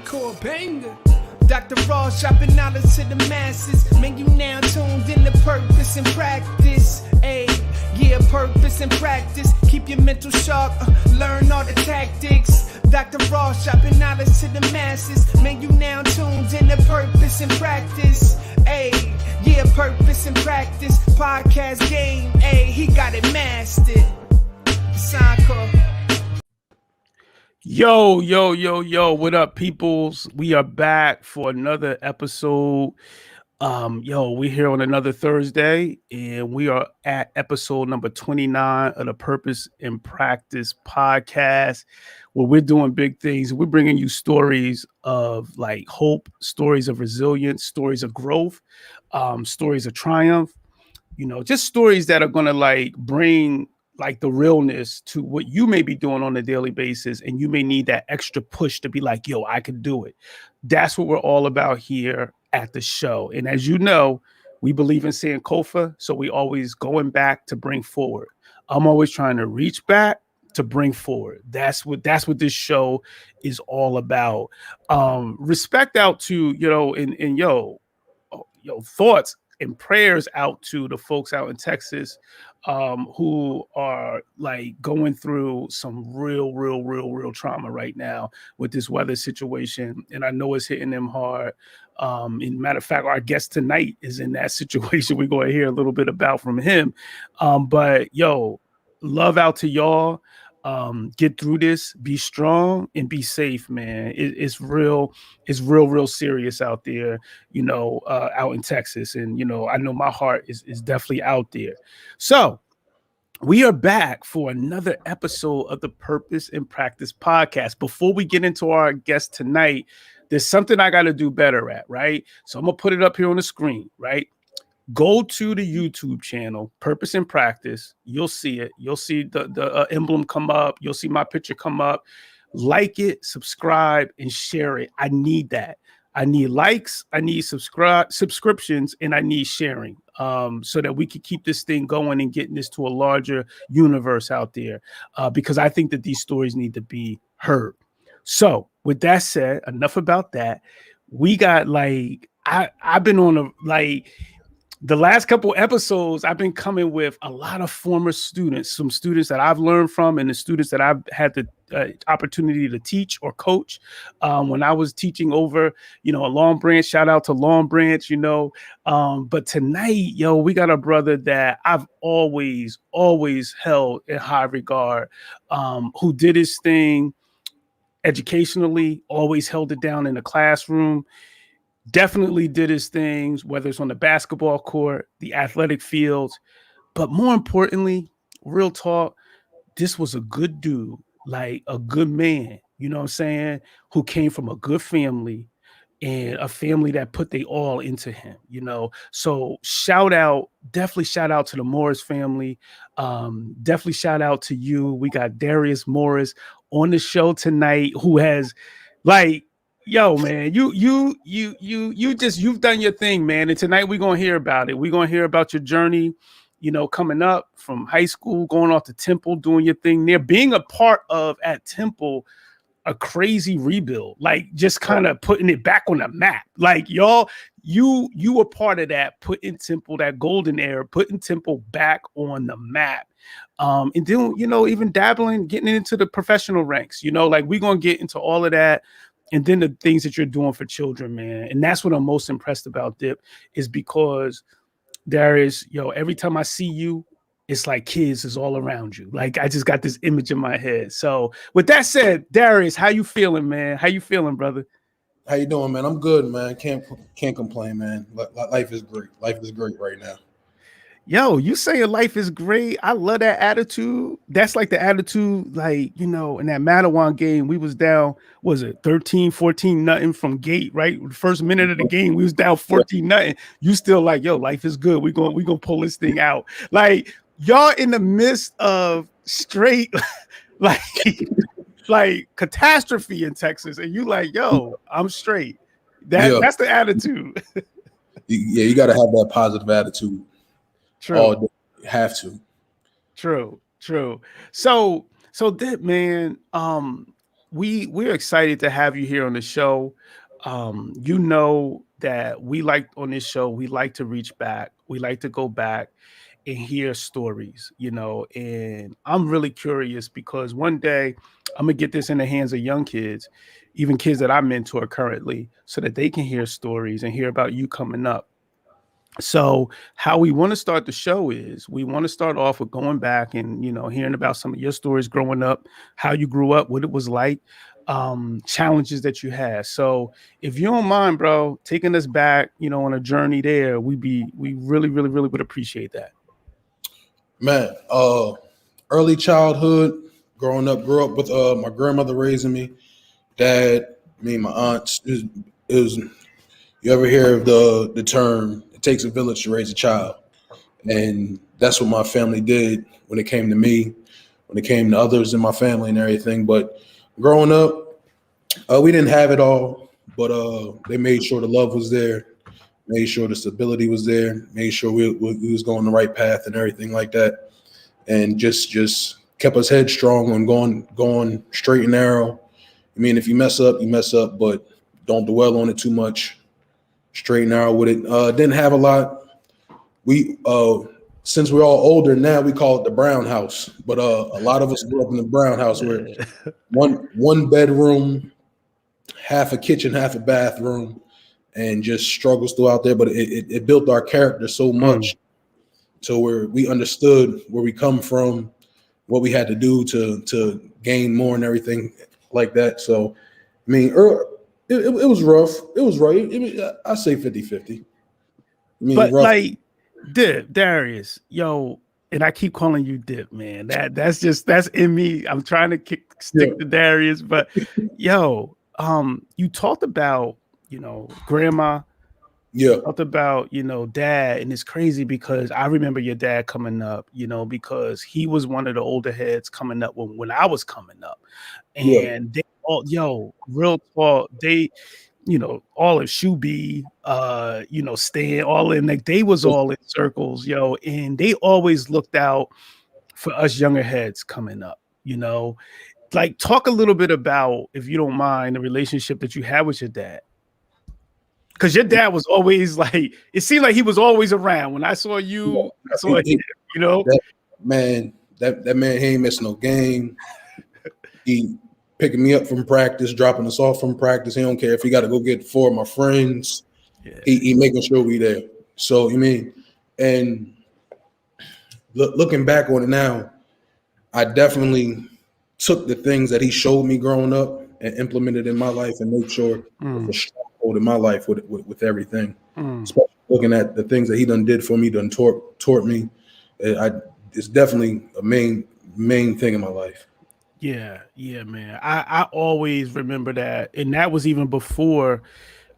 Core banger. Dr. Ross dropping knowledge to the masses. Man, you now tuned in to purpose and practice. Ayy, yeah, purpose and practice. Keep your mental sharp, learn all the tactics. Dr. Ross dropping knowledge to the masses. Man, you now tuned in to purpose and practice. Ayy, yeah, purpose and practice. Podcast game, ayy, he got it mastered. Encore. Yo, what up, peoples? We are back for another episode. We're here on another Thursday, and we are at episode number 29 of the Purpose and Practice podcast, where we're doing big things. We're bringing you stories of like hope, stories of resilience, stories of growth, stories of triumph, just stories that are going to like bring like the realness to what you may be doing on a daily basis. And you may need that extra push to be like, yo, I can do it. That's what we're all about here at the show. And as you know, we believe in Sankofa. So we always going back to bring forward. I'm always trying to reach back to bring forward. That's what this show is all about. Respect out to, thoughts and prayers out to the folks out in Texas who are like going through some real trauma right now with this weather situation. And I know it's hitting them hard. In matter of fact, our guest tonight is in that situation. We're going to hear a little bit about from him. But love out to y'all. Get through this, be strong and be safe, man. It's real serious out there, out in Texas. And, I know my heart is definitely out there. So we are back for another episode of the Purpose and Practice podcast. Before we get into our guest tonight, there's something I got to do better at, right? So I'm going to put it up here on the screen, right? Go to the YouTube channel, Purpose and Practice. You'll see it. You'll see the emblem come up. You'll see my picture come up. Like it, subscribe, and share it. I need that. I need likes. I need subscriptions, and I need sharing so that we can keep this thing going and getting this to a larger universe out there because I think that these stories need to be heard. So with that said, enough about that. We got I've been on the last couple episodes, I've been coming with a lot of former students, some students that I've learned from and the students that I've had the opportunity to teach or coach when I was teaching over, a Long Branch. Shout out to Long Branch, But tonight, we got a brother that I've always held in high regard, who did his thing educationally, always held it down in the classroom. Definitely did his things, whether it's on the basketball court, the athletic fields. But more importantly, real talk, this was a good dude, like a good man, you know what I'm saying, who came from a good family and a family that put they all into him, So definitely shout out to the Morris family. Definitely shout out to you. We got Darius Morris on the show tonight who has yo, man, you've done your thing, man. And tonight we're going to hear about it. We're going to hear about your journey, coming up from high school, going off to Temple, doing your thing there, being a part of at Temple, a crazy rebuild, just kind of putting it back on the map. Y'all, you were part of that, putting Temple, that golden era, putting Temple back on the map. And then, even dabbling, getting into the professional ranks, we're going to get into all of that. And then the things that you're doing for children, man. And that's what I'm most impressed about, Dip, is because Darius, every time I see you, it's like kids is all around you. I just got this image in my head. So with that said, Darius, how you feeling, man? How you feeling, brother? How you doing, man? I'm good, man. Can't complain, man. Life is great. Life is great right now. Yo, you saying life is great. I love that attitude. That's like the attitude, in that Madawan game, we was down, was it 13-14 from gate, right? The first minute of the game, we was down 14-0. You still yo, life is good. We're gonna pull this thing out. Y'all in the midst of straight catastrophe in Texas, and you yo, I'm straight. That's the attitude. Yeah, you gotta have that positive attitude. True. All day. You have to. True. So that, man, we're excited to have you here on the show. You know that we like on this show, we like to reach back, we like to go back and hear stories, and I'm really curious because one day I'm gonna get this in the hands of young kids, even kids that I mentor currently, so that they can hear stories and hear about you coming up. So how we want to start the show is we want to start off with going back and hearing about some of your stories growing up, how you grew up, what it was like, challenges that you had. So if you don't mind, bro, taking us back, on a journey there, we really, really, really would appreciate that. Man, early childhood, grew up with my grandmother raising me, dad, me, and my aunts. It was you ever hear of the term, it takes a village to raise a child? And that's what my family did when it came to me, when it came to others in my family and everything. But growing up, we didn't have it all, but they made sure the love was there, made sure the stability was there, made sure we was going the right path and everything like that. And just kept us headstrong on going straight and narrow. I mean, if you mess up, you mess up, but don't dwell on it too much. Straight and narrow with it. Didn't have a lot. We since we're all older now, we call it the brown house. But a lot of us grew up in the brown house where one bedroom, half a kitchen, half a bathroom, and just struggles throughout there. But it built our character so much to where we understood where we come from, what we had to do to gain more and everything like that. So, I mean, it was rough. It was right. I say 50-50. I mean, but rough. Like Dip, Darius, yo, and I keep calling you Dip, man. That's in me. I'm trying to stick to Darius, but yo, you talked about, grandma. Yeah. Talked about, dad, and it's crazy because I remember your dad coming up, because he was one of the older heads coming up when I was coming up. And they all, real talk, they, all of Shuby, Stan, all in, like they was all in circles, and they always looked out for us younger heads coming up, like talk a little bit about, if you don't mind, the relationship that you had with your dad. Because your dad was always like, it seemed like he was always around. When I saw you, I saw him, That man, he ain't missing no game. He picking me up from practice, dropping us off from practice. He don't care if he got to go get 4 of my friends. Yeah. He making sure we there. So, and looking back on it now, I definitely took the things that he showed me growing up and implemented in my life and made sure it was stronghold in my life with everything. Especially looking at the things that he done did for me, done taught me. It's definitely a main thing in my life. Yeah, man. I always remember that. And that was even before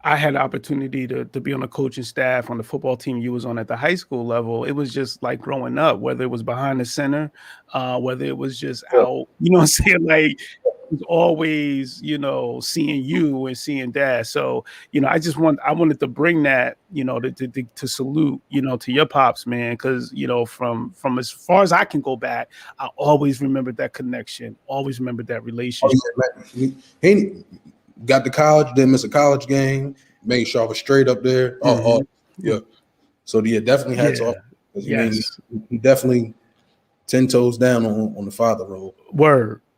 I had the opportunity to be on the coaching staff on the football team you was on at the high school level. It was just like growing up, whether it was behind the center, whether it was just out, you know what I'm saying? Like it was always, seeing you and seeing dad. So, I wanted to bring that, to salute, to your pops, man. Cause, from as far as I can go back, I always remembered that connection, always remembered that relationship. He got to college, didn't miss a college game, made sure I was straight up there. Yeah. So definitely hats off. Yes. He definitely 10 toes down on the father role.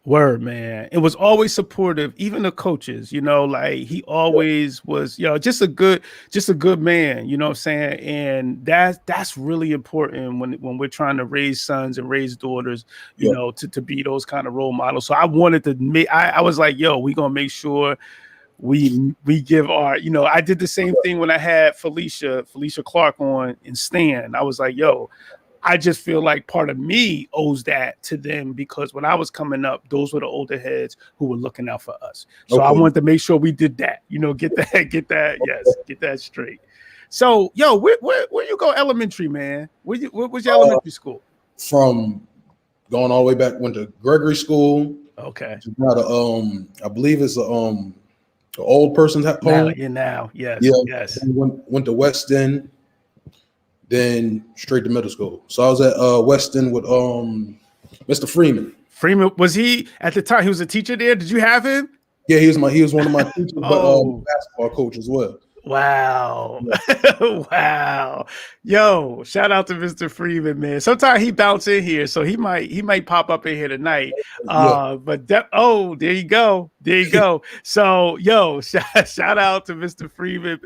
Word, man. It was always supportive, even the coaches, like he always was, just a good man, you know what I'm saying? And that's really important when we're trying to raise sons and raise daughters, you know, to be those kind of role models. So I wanted to I was like, we gonna make sure we give our, I did the same thing when I had Felicia Clark on and Stan. I was like, I just feel like part of me owes that to them because when I was coming up, those were the older heads who were looking out for us. So I wanted to make sure we did that, get that straight. So, where you go elementary, man? Where was your elementary school? From going all the way back, went to Gregory School. Okay. I believe it's the old person's home. Yes. Went to West End. Then straight to middle school. So I was at Weston with Mr. Freeman. Freeman, was he at the time? He was a teacher there. Did you have him? Yeah, he was one of my teachers, Oh. but basketball coach as well. Wow. Yeah. Wow. Yo, shout out to Mr. Freeman, man. Sometimes he bounce in here, so he might pop up in here tonight. Yeah. But there you go. There you go. So yo, shout out to Mr. Freeman.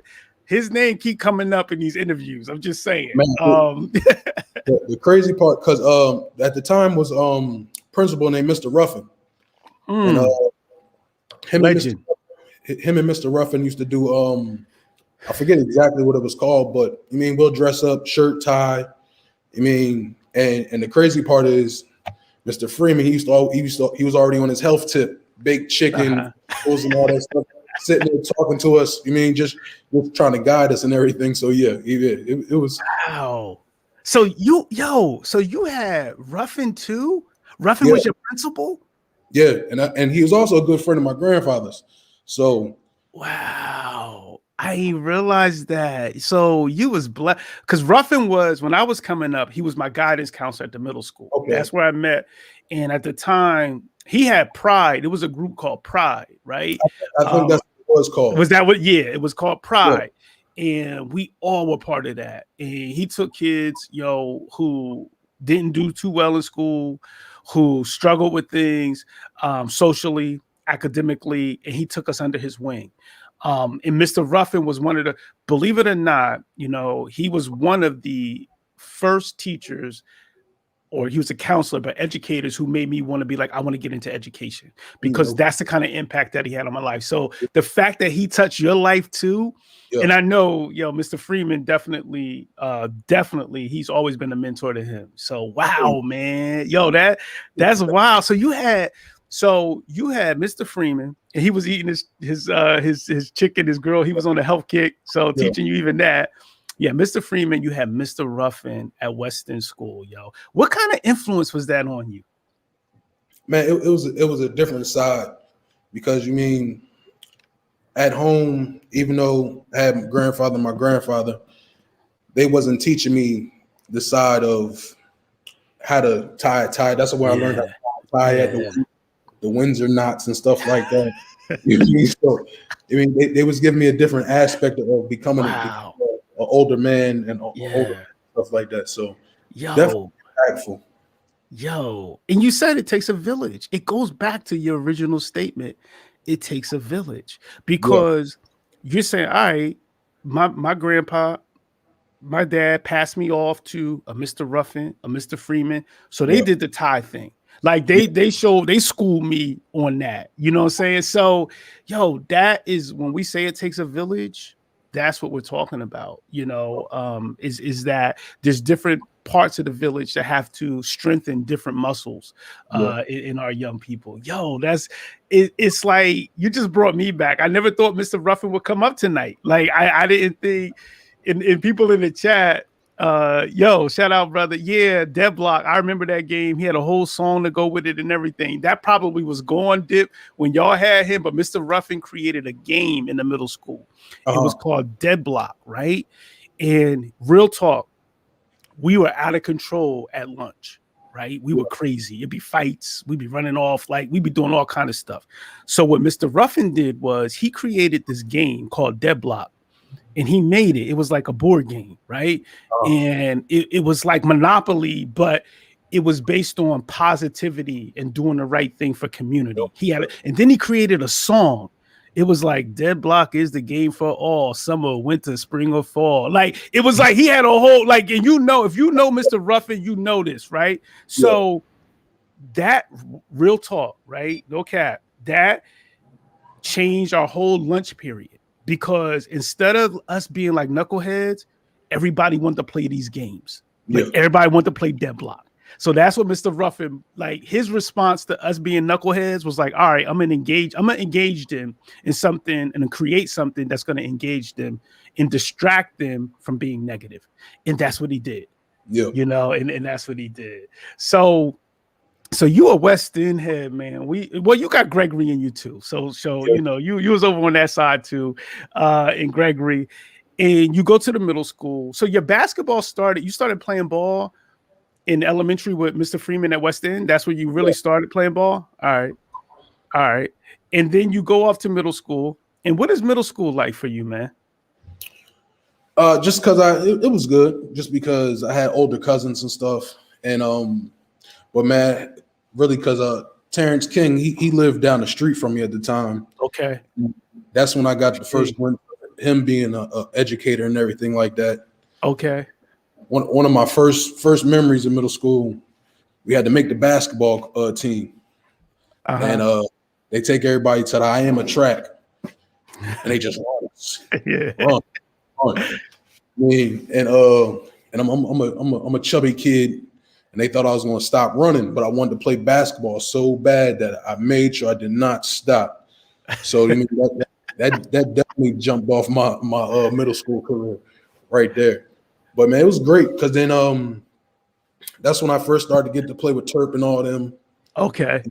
His name keep coming up in these interviews. I'm just saying. Man, the crazy part, because at the time was principal named Mr. Ruffin. And Legend. him and Mr. Ruffin used to do I forget exactly what it was called, but I mean, we'll dress up, shirt, tie. I mean, and the crazy part is Mr. Freeman, he was already on his health tip, baked chicken, and all that stuff, sitting there talking to us. I mean, just trying to guide us and everything. So yeah, it was. Wow. So you had Ruffin too? Ruffin was your principal? Yeah, and he was also a good friend of my grandfather's. So wow, I didn't realize that. So you was blessed because Ruffin was, when I was coming up, he was my guidance counselor at the middle school. Okay. That's where I met. And at the time, he had Pride. It was a group called Pride, right? I think that's what it was called. Was that what? Yeah, it was called Pride. Yeah. And we all were part of that. And he took kids, who didn't do too well in school, who struggled with things socially, academically, and he took us under his wing. And Mr. Ruffin was one of the, believe it or not, he was one of the first teachers, or he was a counselor, but educators who made me want to be like, I want to get into education, because that's the kind of impact that he had on my life. So the fact that he touched your life too, and I know, Mr. Freeman definitely, he's always been a mentor to him. So wow, man, that's wild. So you had Mr. Freeman, and he was eating his chicken, his girl. He was on a health kick, so teaching you even that. Yeah, Mr. Freeman, you had Mr. Ruffin at Western School, yo. What kind of influence was that on you? Man, it was a different side, because at home, even though I had my grandfather, they wasn't teaching me the side of how to tie a tie. That's where I learned how to tie at the Windsor knots and stuff like that. So, they was giving me a different aspect of becoming an older man and older stuff like that. So, definitely impactful. And you said it takes a village. It goes back to your original statement. It takes a village, because you're saying, all right, my grandpa, my dad passed me off to a Mr. Ruffin, a Mr. Freeman. So they did the tie thing. Like they schooled me on that. You know what I'm saying? So, that is when we say it takes a village, that's what we're talking about. Is that there's different parts of the village that have to strengthen different muscles in our young people. It's like you just brought me back. I never thought Mr. Ruffin would come up tonight. Like I didn't think, in people in the chat, shout out, brother. Yeah, Deadblock. I remember that game. He had a whole song to go with it and everything. That probably was going dip when y'all had him, but Mr. Ruffin created a game in the middle school. It was called Deadblock, right? And real talk, we were out of control at lunch, right? We were crazy. It'd be fights. We'd be running off. Like, we'd be doing all kind of stuff. So what Mr. Ruffin did was he created this game called Deadblock. And he made it. It was like a board game, right? And it was like Monopoly, but it was based on positivity and doing the right thing for community. And then he created a song. It was like, Deadblock is the game for all, summer, winter, spring, or fall. Like, it was like he had a whole, like, and if you know Mr. Ruffin, you know this, right? So that, real talk, right? No cap, that changed our whole lunch period. Because instead of us being like knuckleheads, everybody wanted to play these games. Like everybody wanted to play Deadblock. So that's what Mr. Ruffin, like his response to us being knuckleheads was like, all right, I'm gonna engage them in something and create something that's gonna engage them and distract them from being negative. And that's what he did. And that's what he did. So you a West End head, man. You got Gregory in you too. So you was over on that side too, in Gregory, and you go to the middle school. So your basketball you started playing ball in elementary with Mr. Freeman at West End? That's where you really started playing ball? All right. And then you go off to middle school. And what is middle school like for you, man? Just because it was good, just because I had older cousins and stuff, and but man, really because Terrence King, he lived down the street from me at the time. Okay, that's when I got the first one, him being a educator and everything like that. Okay, one of my first memories in middle school, we had to make the basketball team, and they take everybody to the I am a track, and they just run. I mean, and I'm a chubby kid, and they thought I was going to stop running, but I wanted to play basketball so bad that I made sure I did not stop. So I mean, that definitely jumped off my middle school career right there. But man, it was great because then that's when I first started to get to play with Turp and all them. Okay,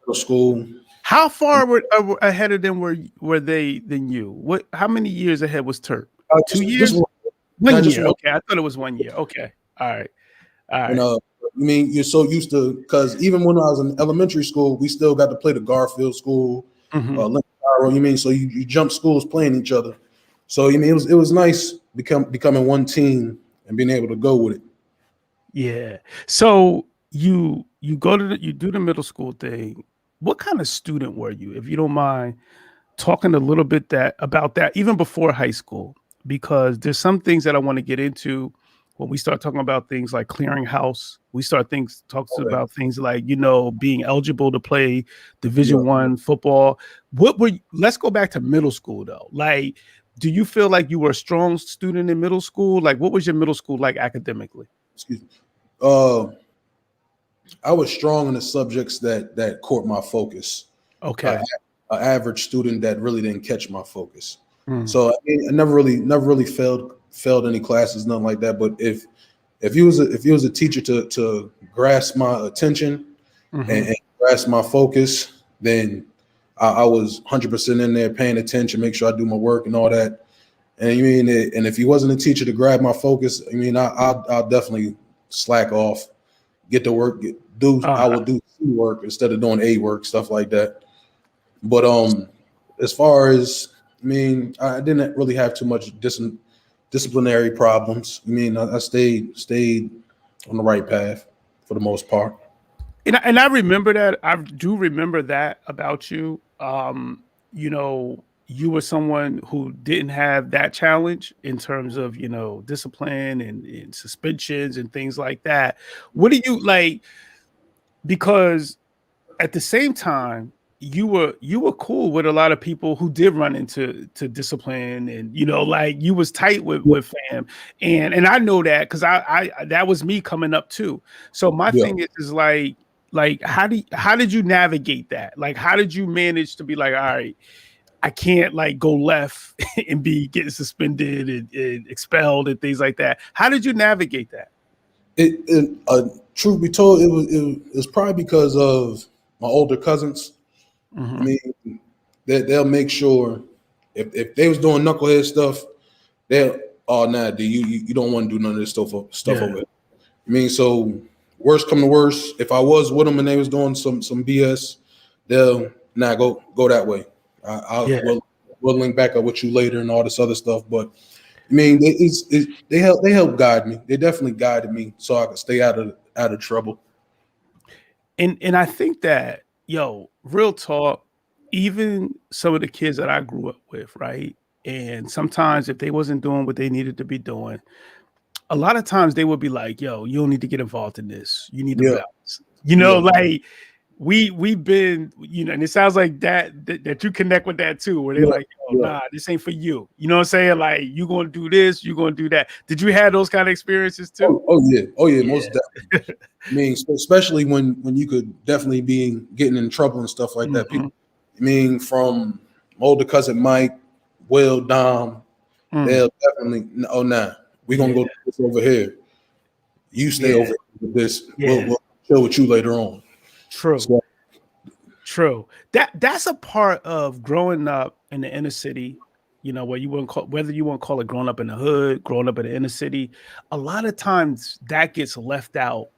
middle school. How far ahead of them were they than you? How many years ahead was Turp? 2 years. Just 1 year. Okay, I thought it was 1 year. Okay, all right. And I mean, you're so used to, because even when I was in elementary school, we still got to play the Garfield school, you mean, so you jump schools playing each other. So you mean it was nice becoming one team and being able to go with it. Yeah. So you go to you do the middle school thing. What kind of student were you, if you don't mind talking a little bit about that, even before high school? Because there's some things that I want to get into when we start talking about things like clearinghouse. We talking about things like, being eligible to play Division I football. Let's go back to middle school though. Like, do you feel like you were a strong student in middle school? Like, what was your middle school like academically? Excuse me. I was strong in the subjects that caught my focus. Okay. An average student that really didn't catch my focus. So I never really failed any classes, nothing like that. But if you was a teacher to grasp my attention and grasp my focus, then I was 100% in there paying attention, make sure I do my work and all that. And and if he wasn't a teacher to grab my focus, I'll definitely slack off, get to work, I will do C work instead of doing A work, stuff like that. But as far as I didn't really have too much disciplinary problems. I stayed on the right path for the most part. And I remember that. I do remember that about you. You were someone who didn't have that challenge in terms of, discipline and suspensions and things like that. What do you like? Because at the same time, you were cool with a lot of people who did run into discipline, and you was tight with fam, and I know that because I that was me coming up too. So my thing is like how did you navigate that? Like, how did you manage to be like, all right, I can't like go left and be getting suspended and expelled and things like that? How did you navigate that? Truth be told, it was probably because of my older cousins. They'll make sure if they was doing knucklehead stuff, they'll you don't want to do none of this stuff over it. So worst come to worst, if I was with them and they was doing some BS, they'll go that way. We'll link back up with you later and all this other stuff. But they help guide me. They definitely guided me so I could stay out of trouble. And I think that, real talk, even some of the kids that I grew up with, right? And sometimes if they wasn't doing what they needed to be doing, a lot of times they would be like, yo, you don't need to get involved in this. You need to balance. Like we've been, and it sounds like that you connect with that too, where they're like, yo, nah, this ain't for you. You know what I'm saying? Like, you gonna do this, you gonna do that. Did you have those kind of experiences too? Oh yeah, most definitely. Especially when you could definitely be getting in trouble and stuff like that. People, from older cousin Mike, Will, Dom, they'll definitely, we're gonna go this over here. You stay over here with this. We'll chill with you later on. True. That's a part of growing up in the inner city, where you wouldn't call it growing up in the hood, growing up in the inner city. A lot of times that gets left out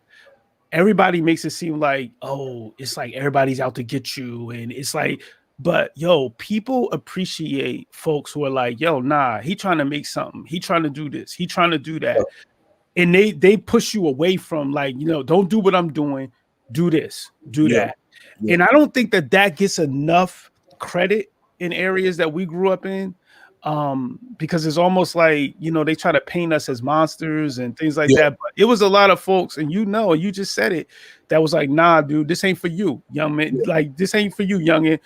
everybody makes it seem like, oh, it's like everybody's out to get you. And it's like, but yo, people appreciate folks who are like, yo, nah, he trying to make something. He trying to do this. He trying to do that. And they push you away from like, don't do what I'm doing. Do this, do that. Yeah. And I don't think that gets enough credit in areas that we grew up in. Because it's almost like, they try to paint us as monsters and things like that. But it was a lot of folks, and you just said it, that was like, nah, dude, this ain't for you, young man. Like, this ain't for you, youngin'.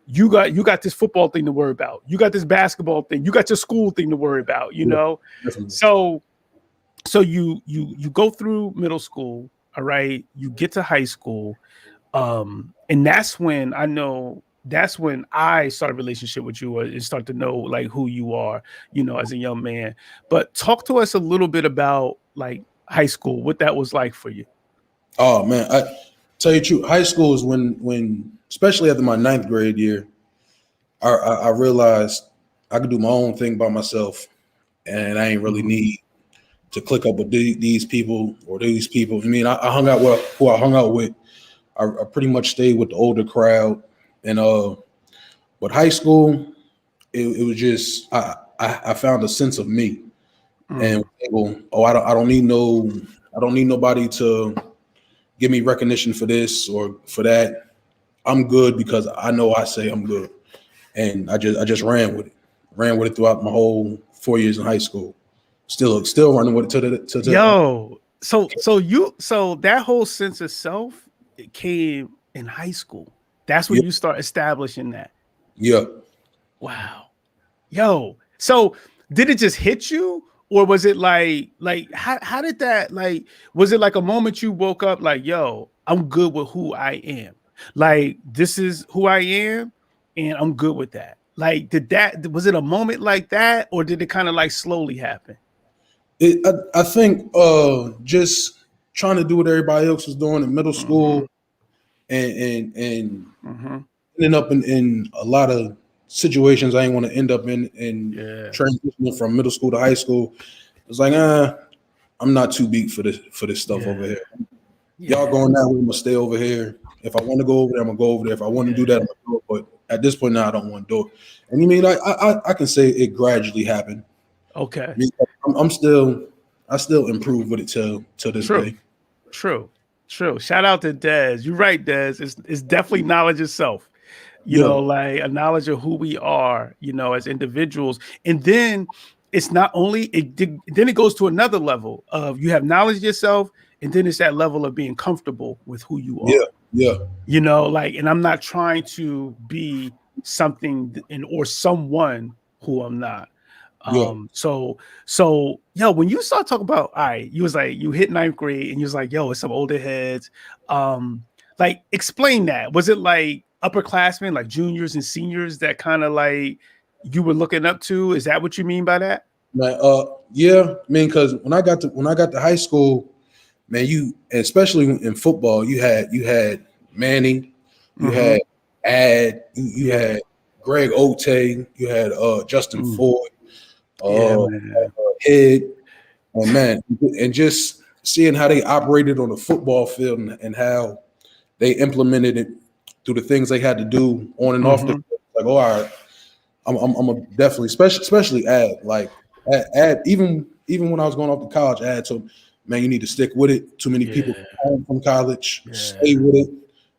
You got this football thing to worry about. You got this basketball thing. You got your school thing to worry about, So you go through middle school, all right, you get to high school. And that's when I started a relationship with you and start to know like who you are, as a young man. But talk to us a little bit about like high school, what that was like for you. Oh man, I tell you the truth, high school is when especially after my 9th grade year, I realized I could do my own thing by myself, and I ain't really need to click up with these people or these people. I mean, I hung out with who I hung out with. I pretty much stayed with the older crowd, and but high school, it was just I found a sense of me, and I don't need nobody to give me recognition for this or for that. I'm good because I know I say I'm good, and I just ran with it throughout my whole 4 years in high school. Still running with it to yo. So that whole sense of self, it came in high school. That's when you start establishing that. Yeah. Wow. Yo. So did it just hit you, or was it like how did that, like, was it like a moment you woke up like, yo, I'm good with who I am? Like, this is who I am and I'm good with that. Like, was it a moment like that, or did it kind of like slowly happen? I think just trying to do what everybody else was doing in middle school, and ending up in a lot of situations I ain't want to end up in, transitioning from middle school to high school. It's like, I'm not too big for this stuff over here. Y'all going that way, I'm gonna stay over here. If I want to go over there, I'm gonna go over there. If I want to do that, I'm gonna do it. But at this point now, I don't want to do it. And you mean I can say it gradually happened. Okay. I mean, I still improve with it till this day. True. Shout out to Dez. You're right, Dez. It's definitely knowledge itself. You know, like a knowledge of who we are, as individuals. And then it's not only then it goes to another level of you have knowledge of yourself, and then it's that level of being comfortable with who you are. Yeah. And I'm not trying to be something or someone who I'm not. So when you start talking about, all right, you was like, you hit 9th grade and you was like, yo, it's some older heads. Like, explain that. Was it like upperclassmen, like juniors and seniors that kind of like you were looking up to? Is that what you mean by that? Like, yeah, I mean, because when I got to high school, man, especially in football, you had Manny, you had Ad, you had Greg Ote, you had Justin Ford, Head, and man, and just seeing how they operated on the football field and how they implemented it through the things they had to do on and off the field. Like, all right, I'm a definitely, especially Ad, like Ad, even when I was going off to college, Ad told me, man, you need to stick with it. Too many people come home from college, stay with it,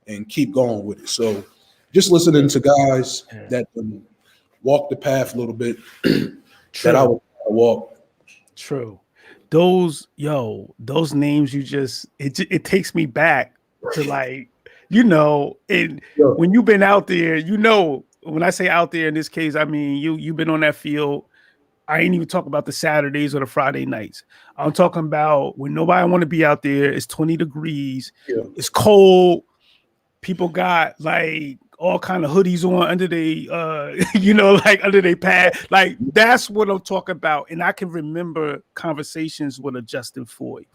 and keep going with it. So just listening to guys that walk the path a little bit that I would walk. True. Those names you just, it takes me back to like, and when you've been out there, when I say out there in this case, I mean, you've been on that field. I ain't even talking about the Saturdays or the Friday nights. I'm talking about when nobody want to be out there. It's 20 degrees. Yeah. It's cold. People got like all kind of hoodies on under they, like under their pad. Like, that's what I'm talking about. And I can remember conversations with a Justin Foy,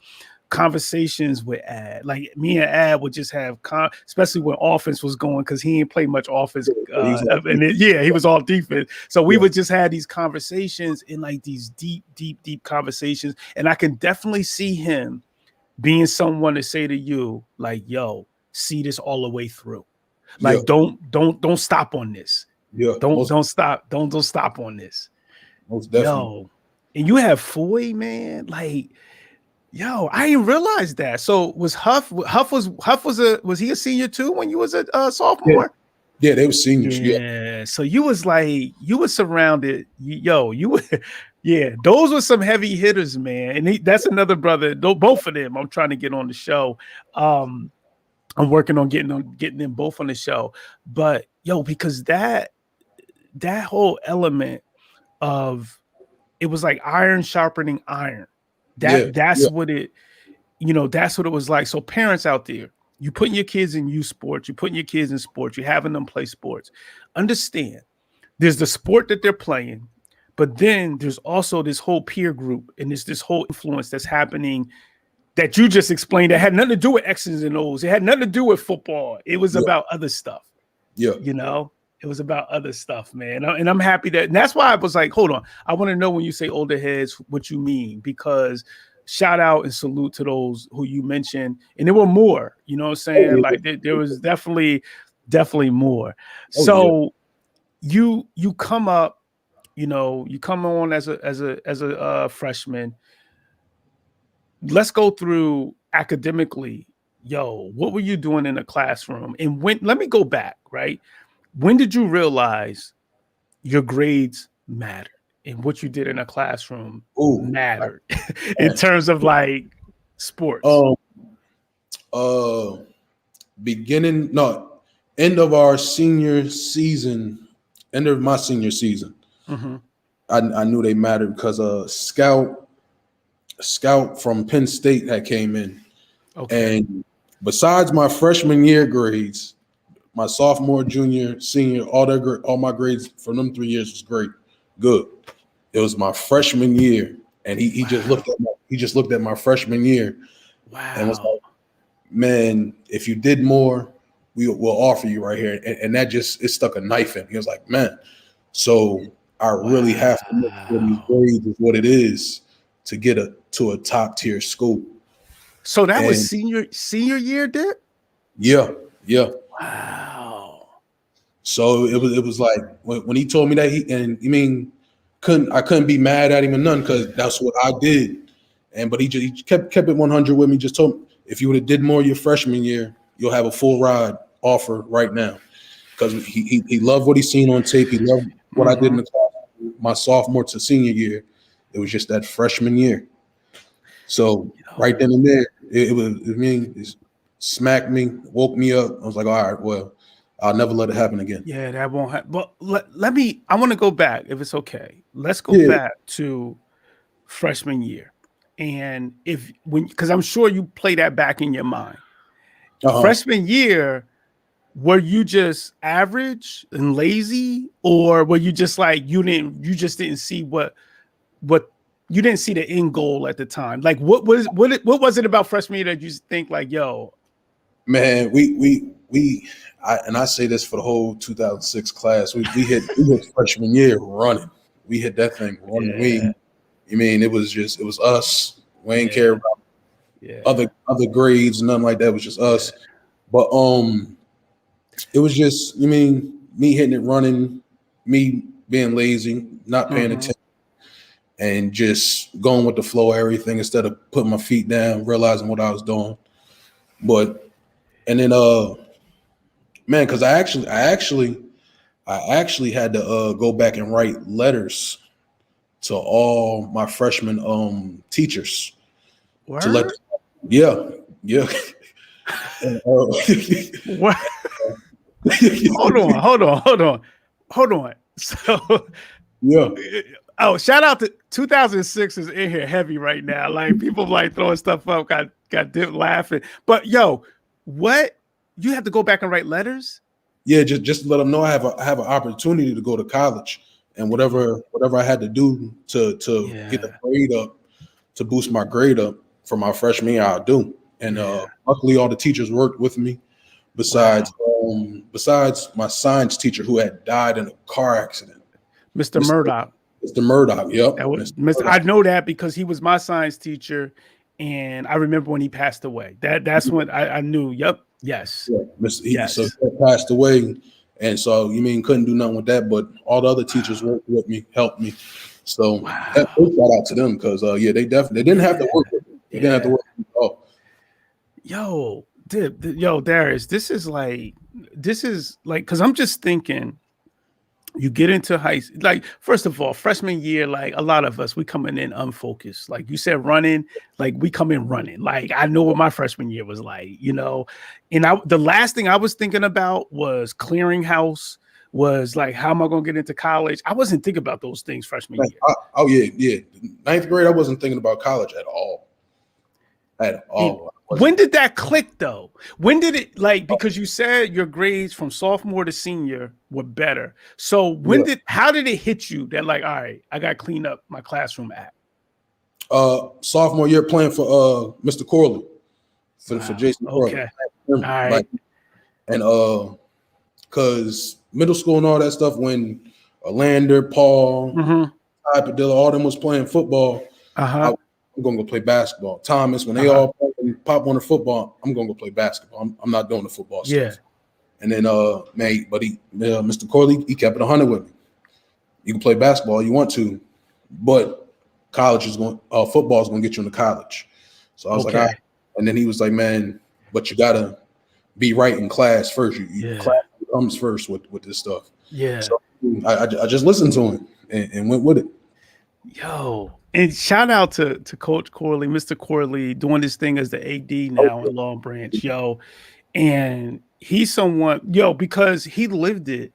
conversations with Ad. Like, me and Ad would just have, especially when offense was going, because he didn't play much offense. He was all defense. So we would just have these conversations in like these deep conversations. And I can definitely see him being someone to say to you, like, yo, see this all the way through. Yeah. Like, don't stop on this. Yeah. Don't stop. Don't stop on this. Most definitely. Yo, and you have Foy, man. Like, yo, I didn't realize that. So was Huff was he a senior too when you was a sophomore? Yeah, they were seniors. Yeah. So you was surrounded. You were, yeah. Those were some heavy hitters, man. And that's another brother. Both of them, I'm trying to get on the show. I'm working on getting them both on the show. But yo, because that whole element of it was like iron sharpening iron. That's what it, that's what it was like. So parents out there, you putting your kids in youth sports, you putting your kids in sports, you're having them play sports. Understand, there's the sport that they're playing, but then there's also this whole peer group and there's this whole influence that's happening that you just explained that had nothing to do with X's and O's. It had nothing to do with football. It was about other stuff. Yeah. It was about other stuff, man. And I'm happy and that's why I was like, hold on. I want to know when you say older heads, what you mean, because shout out and salute to those who you mentioned. And there were more, you know what I'm saying? Like there was definitely more. So you come up, you come on as a freshman. Let's go through academically. Yo, what were you doing in the classroom? And let me go back, right? When did you realize your grades mattered and what you did in a classroom mattered in terms of like sports? End of my senior season. Mm-hmm. I knew they mattered because a scout from Penn State had came in. Okay. And besides my freshman year grades, my sophomore, junior, senior, all my grades from them 3 years was good. It was my freshman year, and he just looked at my freshman year, and was like, "Man, if you did more, we'll offer you right here." And that it stuck a knife in. He was like, "Man, so I really have to look for these grades is what it is to get to a top tier school." So that was senior year, Dick? Yeah. Wow. So it was like when he told me that I couldn't be mad at him or none because that's what I did. But he kept it 100 with me. Just told me if you would have did more your freshman year, you'll have a full ride offer right now. Because he loved what he seen on tape. He loved what I did in the class my sophomore to senior year. It was just that freshman year. So right then and there, it smacked me, woke me up. I was like, all right, well, I'll never let it happen again. Yeah, that won't happen. But I want to go back if it's okay. Let's go back to freshman year. And because I'm sure you play that back in your mind. Freshman year, were you just average and lazy, or were you just like you just didn't see what you didn't see the end goal at the time? Like what was it about freshman year that you think like, yo, man, I say this for the whole 2006 class, we hit freshman year running. We hit that thing running. It was us. We ain't care about other grades, nothing like that. It was just us. But it was just me hitting it running, me being lazy, not paying attention, and just going with the flow of everything instead of putting my feet down, realizing what I was doing. And then man, because I actually had to go back and write letters to all my freshman teachers. Word? To let yeah. And, what? Hold on. So oh, shout out to 2006 is in here heavy right now. Like people like throwing stuff up, got dip laughing. But yo, what? You have to go back and write letters? Yeah, just to let them know I have an opportunity to go to college, and whatever I had to do to get the grade up, to boost my grade up for my freshman year, I'll do. And luckily, all the teachers worked with me. Besides my science teacher who had died in a car accident, Mr. Murdoch. Mr. Murdoch, yep. I know that because he was my science teacher, And I remember when he passed away. That's when I knew. Yep. Yes. Yeah, Yes. so he passed away, and so you mean couldn't do nothing with that, but all the other teachers worked with me, helped me. So that shout out to them because they didn't have to work with me. They didn't have to work with me at all. Yo, Darius, this is like, because I'm just thinking, you get into high, like, first of all, freshman year, like a lot of us, we coming in unfocused. Like you said, running, like we come in running. Like I know what my freshman year was like, and the last thing I was thinking about was clearinghouse, was like, how am I going to get into college? I wasn't thinking about those things freshman year. Yeah. Ninth grade, I wasn't thinking about college at all. When did that click though? When did it, like, because you said your grades from sophomore to senior were better. So how did it hit you that like, all right, I got to clean up my classroom act? Sophomore year playing for Mr. Corley for Jason Corley. Okay. All right. And because middle school and all that stuff, when Orlando, Paul, Padilla, all them was playing football, I'm gonna go play basketball. Thomas, when they all pop on the football, I'm gonna go play basketball. I'm not doing the football stuff. And then Mr. Corley, he kept it 100 with me. You can play basketball you want to, but college is going football is gonna get you into college. So I was like, all right. And then he was like, man, but you gotta be right in class first. Class comes first with this stuff. Yeah. So I just listened to him and went with it. Yo. And shout out to Coach Corley, Mr. Corley, doing this thing as the AD now in Long Branch, and he's someone, because he lived it,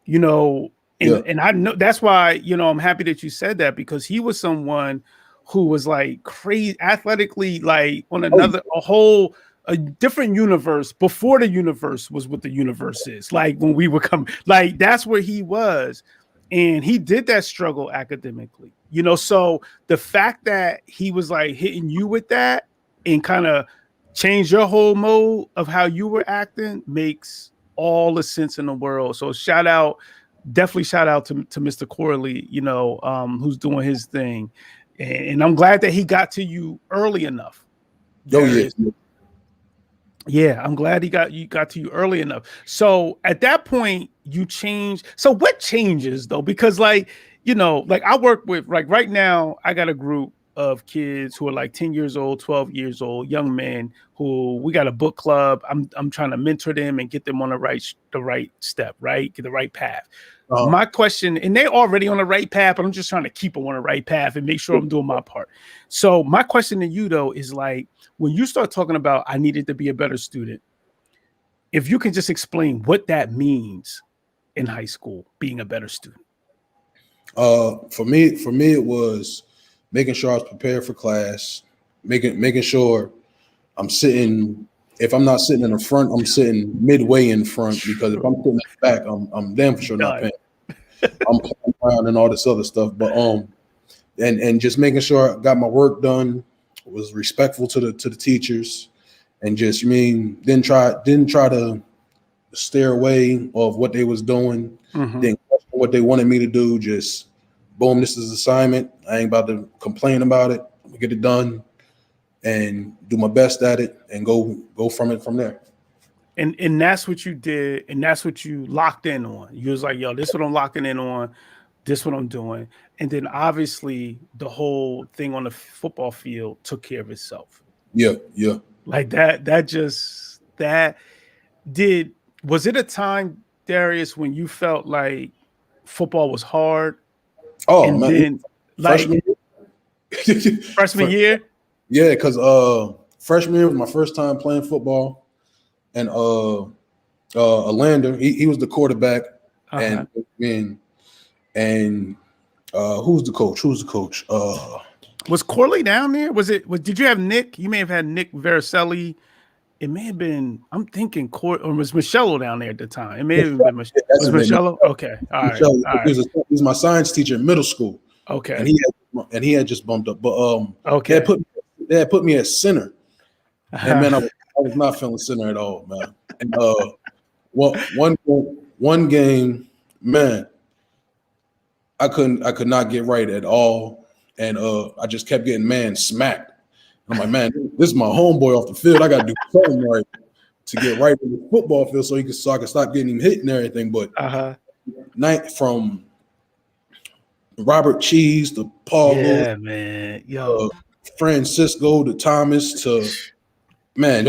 and I know that's why, I'm happy that you said that, because he was someone who was like crazy athletically, like on a different universe before the universe was what the universe is. Like when we were coming, like that's where he was. And he did that struggle academically, so the fact that he was like hitting you with that and kind of changed your whole mode of how you were acting makes all the sense in the world. So definitely shout out to Mr. Corley, who's doing his thing. And I'm glad that he got to you early enough. Yeah, I'm glad he got to you early enough. So at that point, you changed. So what changes though? Because like I work with, like right now, I got a group of kids who are like 10 years old, 12 years old, young men who we got a book club. I'm trying to mentor them and get them on the right step, right? Get the right path. My question, and they're already on the right path, but I'm just trying to keep them on the right path and make sure I'm doing my part. So my question to you though is like, when you start talking about I needed to be a better student, if you can just explain what that means in high school, being a better student. For me, it was making sure I was prepared for class, making sure I'm sitting. If I'm not sitting in the front, I'm sitting midway in front, because if I'm sitting in the back, I'm damn for sure not paying. I'm playing around and all this other stuff, but and just making sure I got my work done, was respectful to the teachers, and just didn't try to steer away of what they was doing, didn't question what they wanted me to do. Just boom, this is assignment. I ain't about to complain about it. I'm gonna get it done and do my best at it and go from there. And that's what you did, and that's what you locked in on. You was like, yo, this is what I'm locking in on, this is what I'm doing. And then obviously the whole thing on the football field took care of itself. Yeah. Like was it a time, Darius, when you felt like football was hard? Oh, and man. Then like freshman year? Yeah, because freshman year was my first time playing football, and Orlando, he was the quarterback, and who's the coach? Was Corley down there? Did you have Nick? You may have had Nick Vericelli. It may have been, I'm thinking or was Michello down there at the time? It may have been Michello. Was Michello? Okay. All right. He was my science teacher in middle school. Okay. And he had just bumped up. But okay. They had put me at center. And man, I was not feeling center at all, man. And one game, man, I could not get right at all. And I just kept getting smacked. I'm like, man, this is my homeboy off the field. I got to do something right to get right in the football field so I can stop getting him hit and everything. But night from Robert Cheese to Paul Lewis, man, Francisco to Thomas to man,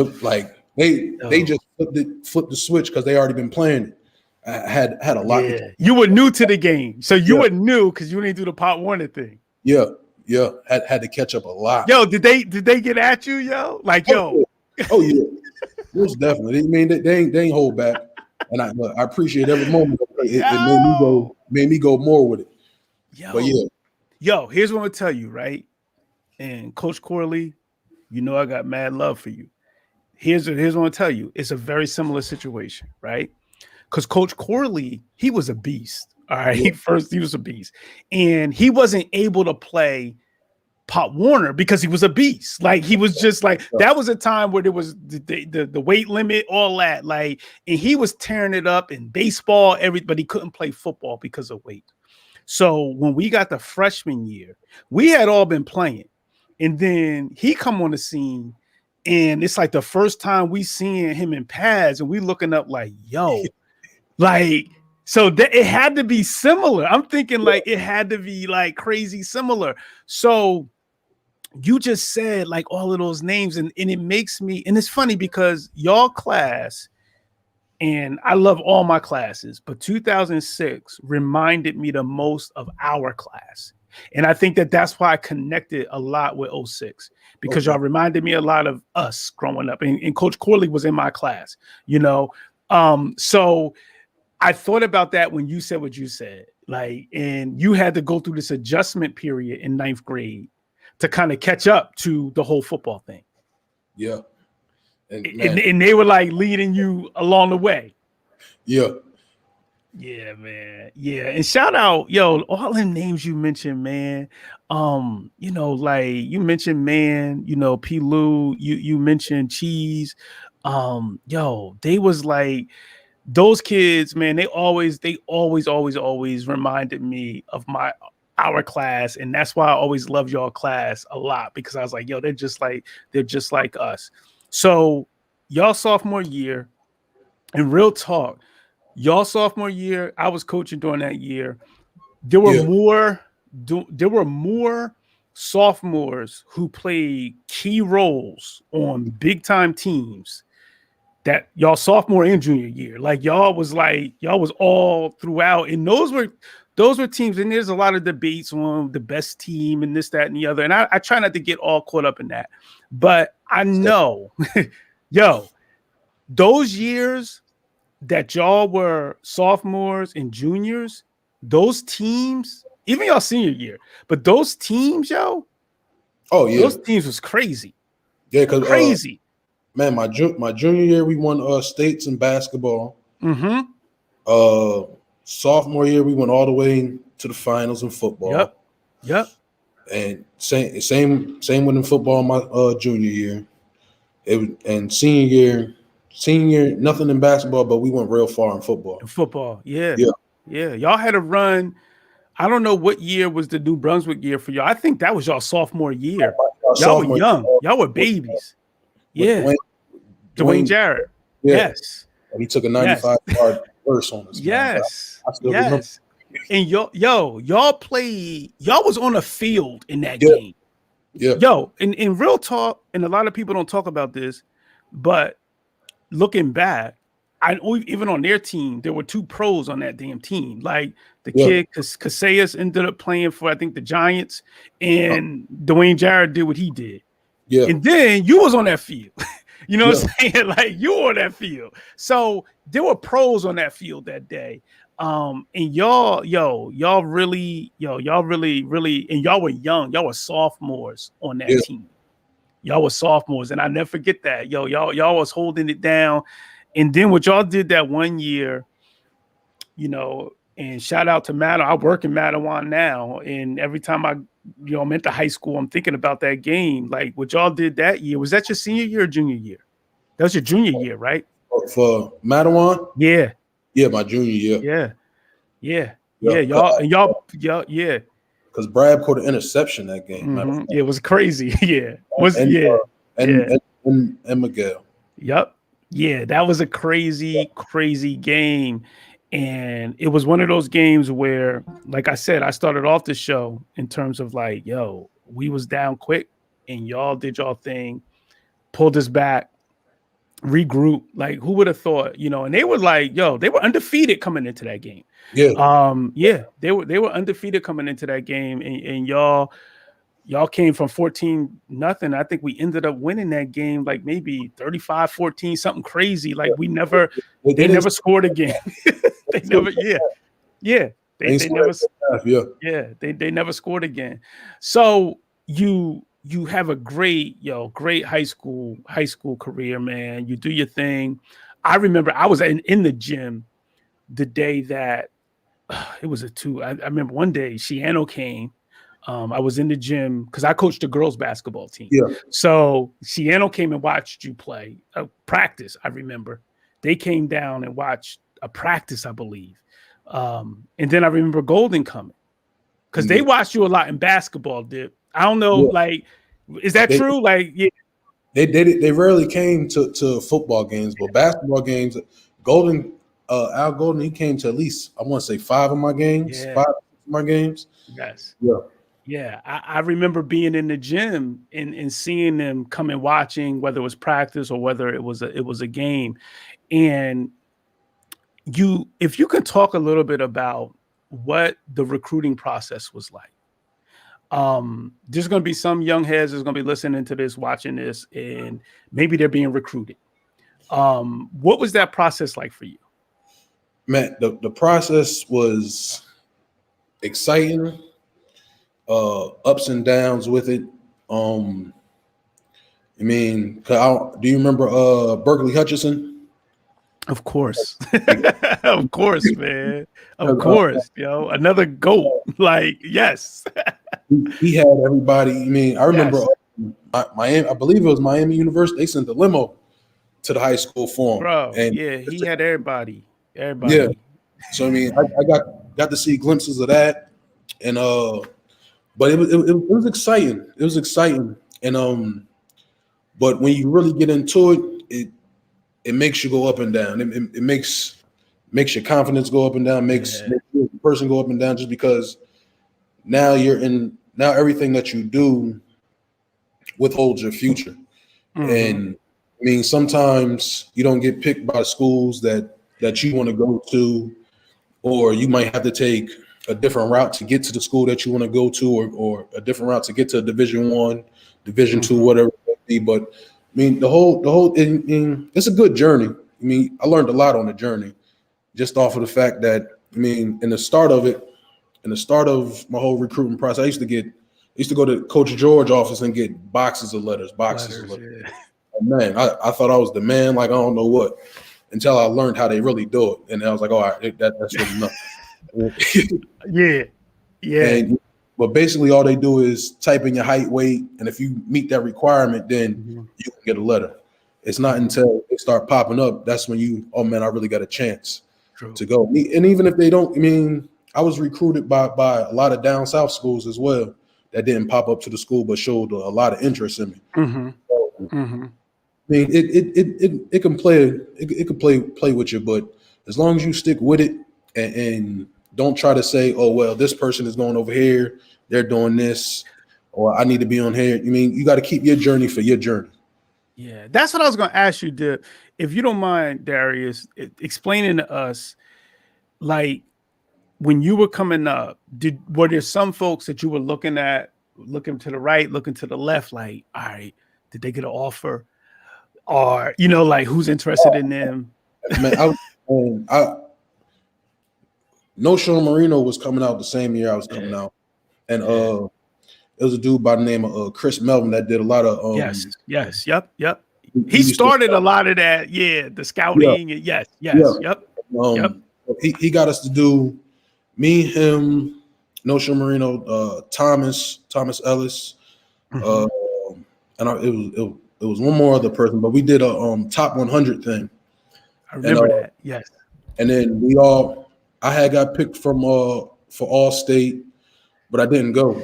they just flipped the switch because they already been playing it. I had a lot. Yeah. You were new to the game, so you were new because you didn't do the Pop Warner thing. Yeah, had to catch up a lot. Yo, did they get at you, yo? Like, yo. Oh yeah, most definitely. I mean, they ain't hold back, and I appreciate every moment. It made me go more with it. But here's what I'm gonna tell you, right? And Coach Corley, you know I got mad love for you. Here's what I'm gonna tell you. It's a very similar situation, right? Because Coach Corley, he was a beast. All right. Yeah. First, he was a beast. And he wasn't able to play Pop Warner because he was a beast. Like, he was just like, that was a time where there was the weight limit, all that. Like, and he was tearing it up in baseball, but he couldn't play football because of weight. So when we got the freshman year, we had all been playing. And then he come on the scene, and it's like the first time we seeing him in pads, and we looking up like, yo, like, so it had to be similar. I'm thinking like it had to be like crazy similar. So you just said like all of those names, and it makes me, and it's funny because y'all class, and I love all my classes, but 2006 reminded me the most of our class. And I think that's why I connected a lot with 06, because y'all reminded me a lot of us growing up. And Coach Corley was in my class, you know? So I thought about that when you said what you said, like, and you had to go through this adjustment period in 9th grade to kind of catch up to the whole football thing. Yeah. And they were like leading you along the way. Yeah. Yeah, man. Yeah. And shout out, yo, all the names you mentioned, man. You know, like you mentioned, man, you know, P. Lou, you mentioned Cheese. Yo, they was like, those kids, man, they always reminded me of our class. And that's why I always loved y'all class a lot, because I was like, yo, they're just like us. So y'all sophomore year, and real talk, y'all sophomore year, I was coaching during that year. There were more sophomores who played key roles on big time teams that y'all sophomore and junior year. Like y'all was all throughout, and those were teams. And there's a lot of debates on the best team and this, that, and the other. And I try not to get all caught up in that, but I know, yo, those years that y'all were sophomores and juniors, those teams, even y'all senior year, but those teams, yo, those teams was crazy. Yeah, because crazy. Man, my junior year, we won states in basketball. Mm-hmm. Sophomore year, we went all the way to the finals in football. Yep. And same went in football my junior year. And senior year, nothing in basketball, but we went real far in football. Yeah. Y'all had a run. I don't know what year was the New Brunswick year for y'all. I think that was y'all sophomore year. Y'all were young. Y'all were babies. Yeah. Dwayne Jarrett. Yeah. Yes. And he took a 95-yard burst on us. Yes. Yes. And y'all played, y'all was on a field in that game. Yeah. Yo, in real talk, and a lot of people don't talk about this, but looking back, even on their team, there were 2 pros on that damn team. Like the kid Casillas ended up playing for, I think, the Giants, and Dwayne Jarrett did what he did. Yeah. And then you was on that field. You know what I'm saying? Like you were on that field. So there were pros on that field that day. And y'all really, and y'all were young. Y'all were sophomores on that team. Y'all were sophomores, and I never forget that. Y'all was holding it down. And then what y'all did that one year, you know, and shout out to Mattawa. I work in Mattawa now, and every time I'm into high school, I'm thinking about that game. Like what y'all did that year. Was that your senior year or junior year? That was your junior year, right? For Mattawa? Yeah. Yeah, my junior year. Yeah. Y'all. because Brad caught an interception that game. Mm-hmm. It was crazy. Yeah. And Miguel. Yep. Yeah, that was a crazy, crazy game. And it was one of those games where, like I said, I started off the show in terms of like, yo, we was down quick and y'all did y'all thing, pulled us back, regroup. Like, who would have thought, and they were like, yo, they were undefeated coming into that game. Yeah. They were undefeated coming into that game, and y'all came from 14-0. I think we ended up winning that game like maybe 35-14, something crazy. Like they never scored again. They never scored again. So you have a great high school career, man. You do your thing. I remember I was in the gym the day that it was I remember one day Shiano came. I was in the gym because I coached the girls basketball team. Yeah. So Shiano came and watched you play practice. I remember they came down and watched a practice, I believe. And then I remember Golden coming because they watched you a lot in basketball. Dip. I don't know, like, is that true? Like, yeah. They rarely came to football games, but basketball games, Golden, Al Golden, he came to at least, I want to say 5 of my games, 5 of my games. Yes. Yeah. Yeah. I remember being in the gym and seeing them come and watching, whether it was practice or whether it was a game. And if you could talk a little bit about what the recruiting process was like. There's going to be some young heads that's going to be listening to this, watching this, and maybe they're being recruited. What was that process like for you? Man, the process was exciting, ups and downs with it. Do you remember Berkeley Hutchinson? Of course. Of course, man. Of course, another GOAT. Like, yes. He had everybody. I remember Miami, I believe it was Miami University. They sent the limo to the high school for him. Bro, he had everybody. Yeah. So I got to see glimpses of that, and but it was exciting. It was exciting, and but when you really get into it makes you go up and down. It makes your confidence go up and down. Makes the person go up and down just because now everything that you do withholds your future. Mm-hmm. And sometimes you don't get picked by schools that you want to go to, or you might have to take a different route to get to the school that you want to go to, or a different route to get to Division I, Division II, whatever it may be. But the whole it's a good journey. I learned a lot on the journey, just off of the fact that in the start of my whole recruiting process, I used to go to Coach George's office and get boxes of letters. Yeah. Man, I thought I was the man, like I don't know what, until I learned how they really do it, and I was like, all right, that's really enough. Yeah. But basically, all they do is type in your height, weight, and if you meet that requirement, then you can get a letter. It's not until they start popping up that's when I really got a chance to go. And even if they don't, I was recruited by a lot of down south schools as well that didn't pop up to the school but showed a lot of interest in me. Mm-hmm. So, it can play with you, but as long as you stick with it and don't try to say, oh well, this person is going over here, they're doing this, or I need to be on here. You got to keep your journey for your journey. Yeah, that's what I was going to ask you, if you don't mind, Darius, explaining to us, like, when you were coming up, were there some folks that you were looking to the right, looking to the left, like, all right, did they get an offer? Or, like, who's interested in them? Man, No Show Marino was coming out the same year I was coming out. And it was a dude by the name of Chris Melvin that did a lot of Yep. He started a lot of that, the scouting. Yep. He got us to do, me, him, No Show Marino, Thomas Ellis, and it was one more other person, but we did a top 100 thing. I remember that. Yes. And then I had got picked for All State, but I didn't go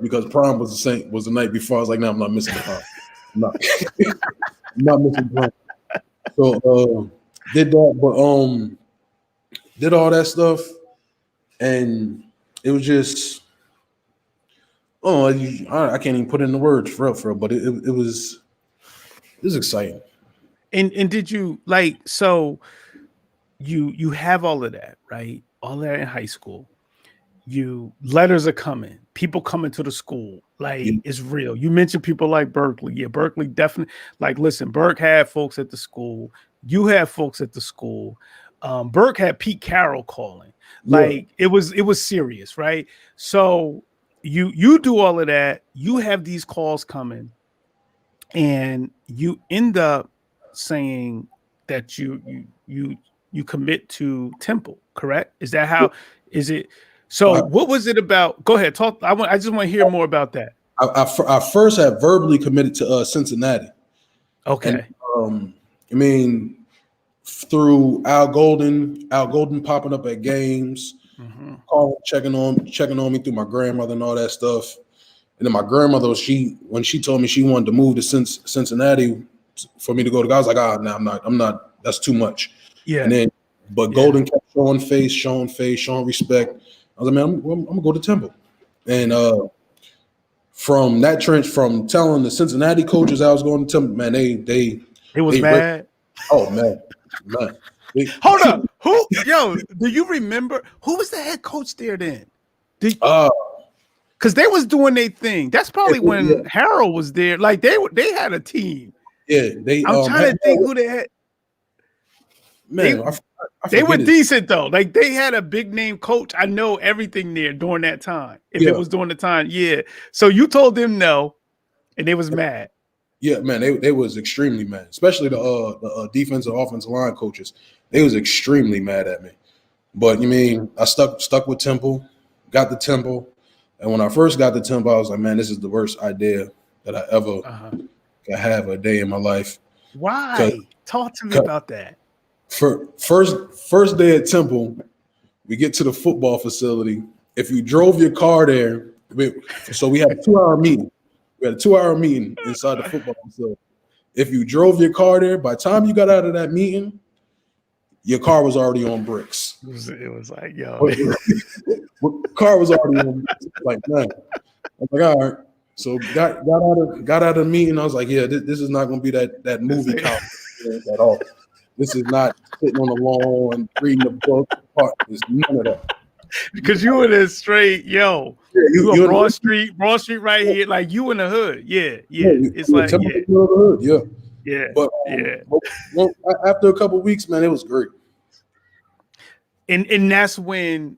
because prom was the night before. I was like, no, I'm not missing the prom. I'm not, I'm not missing prom. So did that, but did all that stuff, and it was just I can't even put it in the words for real, but it was exciting. And did you so you have all of that, right? All that in high school. Letters are coming, people coming to the school, it's real. You mentioned people like Berkeley. Yeah, Berkeley definitely. Listen, Burke had folks at the school. You had folks at the school. Burke had Pete Carroll calling. It was serious, right? So you do all of that. You have these calls coming, and you end up saying that you commit to Temple, correct? Is that how? Is it? So what was it about? Go ahead, talk. I just want to hear more about that. I first had verbally committed to Cincinnati. Okay. And, I mean, through Al Golden popping up at games, calling, checking on me through my grandmother and all that stuff. And then my grandmother, when she told me she wanted to move to Cincinnati for me to go to, I was like, no, I'm not. That's too much. Yeah. And then, but Golden kept showing respect. I was like, man, I'm gonna go to Temple. And from telling the Cincinnati coaches I was going to Temple, man, they was mad. Oh man. Hold up. Do you remember who was the head coach there then? Because they was doing their thing. That's probably when Harold was there. They had a team. Yeah, I'm trying to think who they had. Man, they were decent though. They had a big name coach. I know everything there during that time. If it was during the time, yeah. So you told them no, and they was mad. Yeah, man, they was extremely mad, especially the defensive offensive line coaches. They was extremely mad at me. But you mean I stuck with Temple, got the Temple, and when I first got the Temple, I was like, man, this is the worst idea that I ever could have a day in my life. Why? Talk to me about that. First day at Temple, we get to the football facility. If you drove your car there, so we had a 2-hour meeting. We had a 2-hour meeting inside the football facility. If you drove your car there, by the time you got out of that meeting, your car was already on bricks. It was like, yo. Car was already on bricks. Like, man. I was like, all right. So got out of the meeting. I was like, yeah, this is not going to be that movie conference at all. This is not sitting on the lawn reading a book. It's none of that. Because you were there straight, yo. Yeah, you were Broad Street right here, like you in the hood. Yeah. It's like yeah. But after a couple of weeks, man, it was great. And that's when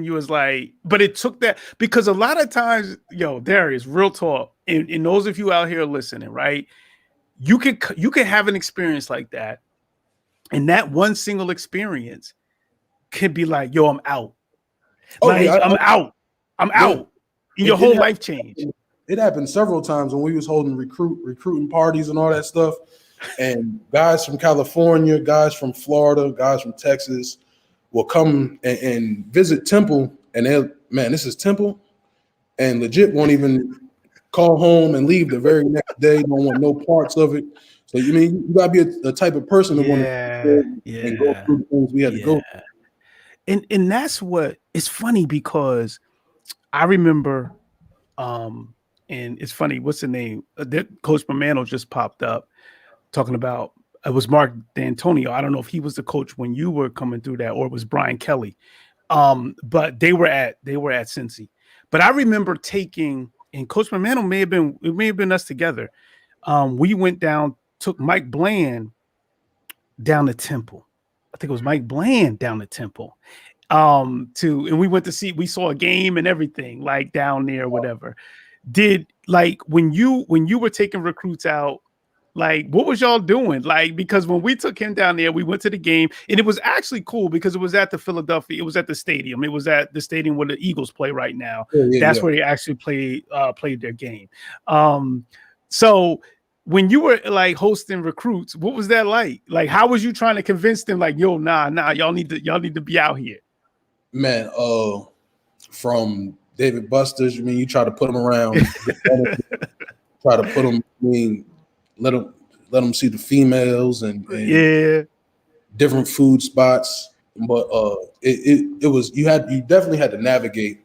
you was like, but it took that, because a lot of times, yo, Darius, real talk, and those of you out here listening, right? You could have an experience like that. And that one single experience could be like, yo, I'm out. I'm out. And your whole life changed. It happened several times when we was holding recruiting parties and all that stuff. And guys from California, guys from Florida, guys from Texas will come and visit Temple. And this is Temple. And legit won't even call home and leave the very next day. Don't want no parts of it. So you gotta be a type of person that want to and go through the things we had to go through. And that's what it's funny, because I remember and it's funny, what's the name? Coach Mamano just popped up talking about, it was Mark D'Antonio. I don't know if he was the coach when you were coming through that, or it was Brian Kelly. But they were at Cincy. But I remember and Coach Mamano may have been us together. We went down, took Mike Bland down to Temple. I think it was Mike Bland down to Temple. And we went to see, we saw a game and everything, like down there, whatever. Did, like, when you were taking recruits out, like, what was y'all doing? Like, because when we took him down there, we went to the game, and it was actually cool because it was at the Philadelphia, it was at the stadium. It was at the stadium where the Eagles play right now. That's where they actually played their game. So when you were like hosting recruits, what was that like? Like, how was you trying to convince them, like, yo, nah, y'all need to be out here? Man, from David Busters. I mean, you try to put them around, try to put them. I mean, let them see the females and Yeah. different food spots. But it was you definitely had to navigate,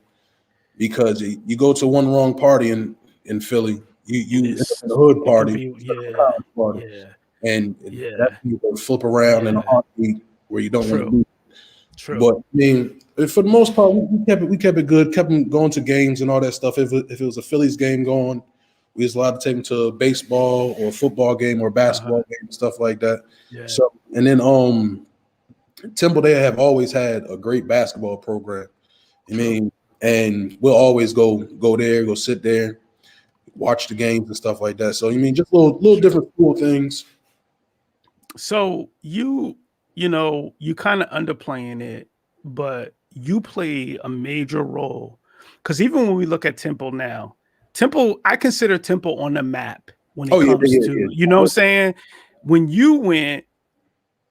because you go to one wrong party in Philly, you end up in the hood party, and that you can flip around in a heartbeat where you don't want to be. True. But I mean, for the most part, we kept it good, kept them going to games and all that stuff. If it was a Phillies game going, we was allowed to take them to a baseball or a football game or a basketball game and stuff like that. Yeah. So, and then Temple, they have always had a great basketball program. I mean, and we'll always go there, go sit there, watch the games and stuff like that. So, you mean, just little different cool things. So you kind of underplaying it, but you play a major role, because even when we look at Temple now, I consider Temple on the map when it comes to, you know what I'm saying? When you went,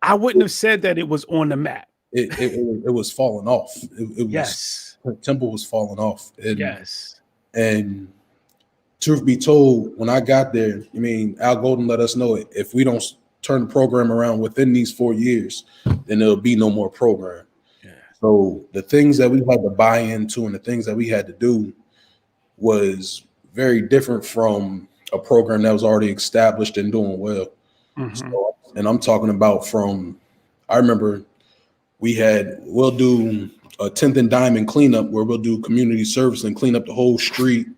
I wouldn't have said that it was on the map. It was falling off. It was, yes. Temple was falling off. Yes. And truth be told, when I got there, I mean, Al Golden let us know, if we don't turn the program around within these 4 years, then there'll be no more program. Yeah. So the things that we had to buy into and the things that we had to do was very different from a program that was already established and doing well. Mm-hmm. So, and I'm talking about I remember we'll do a 10th and Diamond cleanup, where we'll do community service and clean up the whole street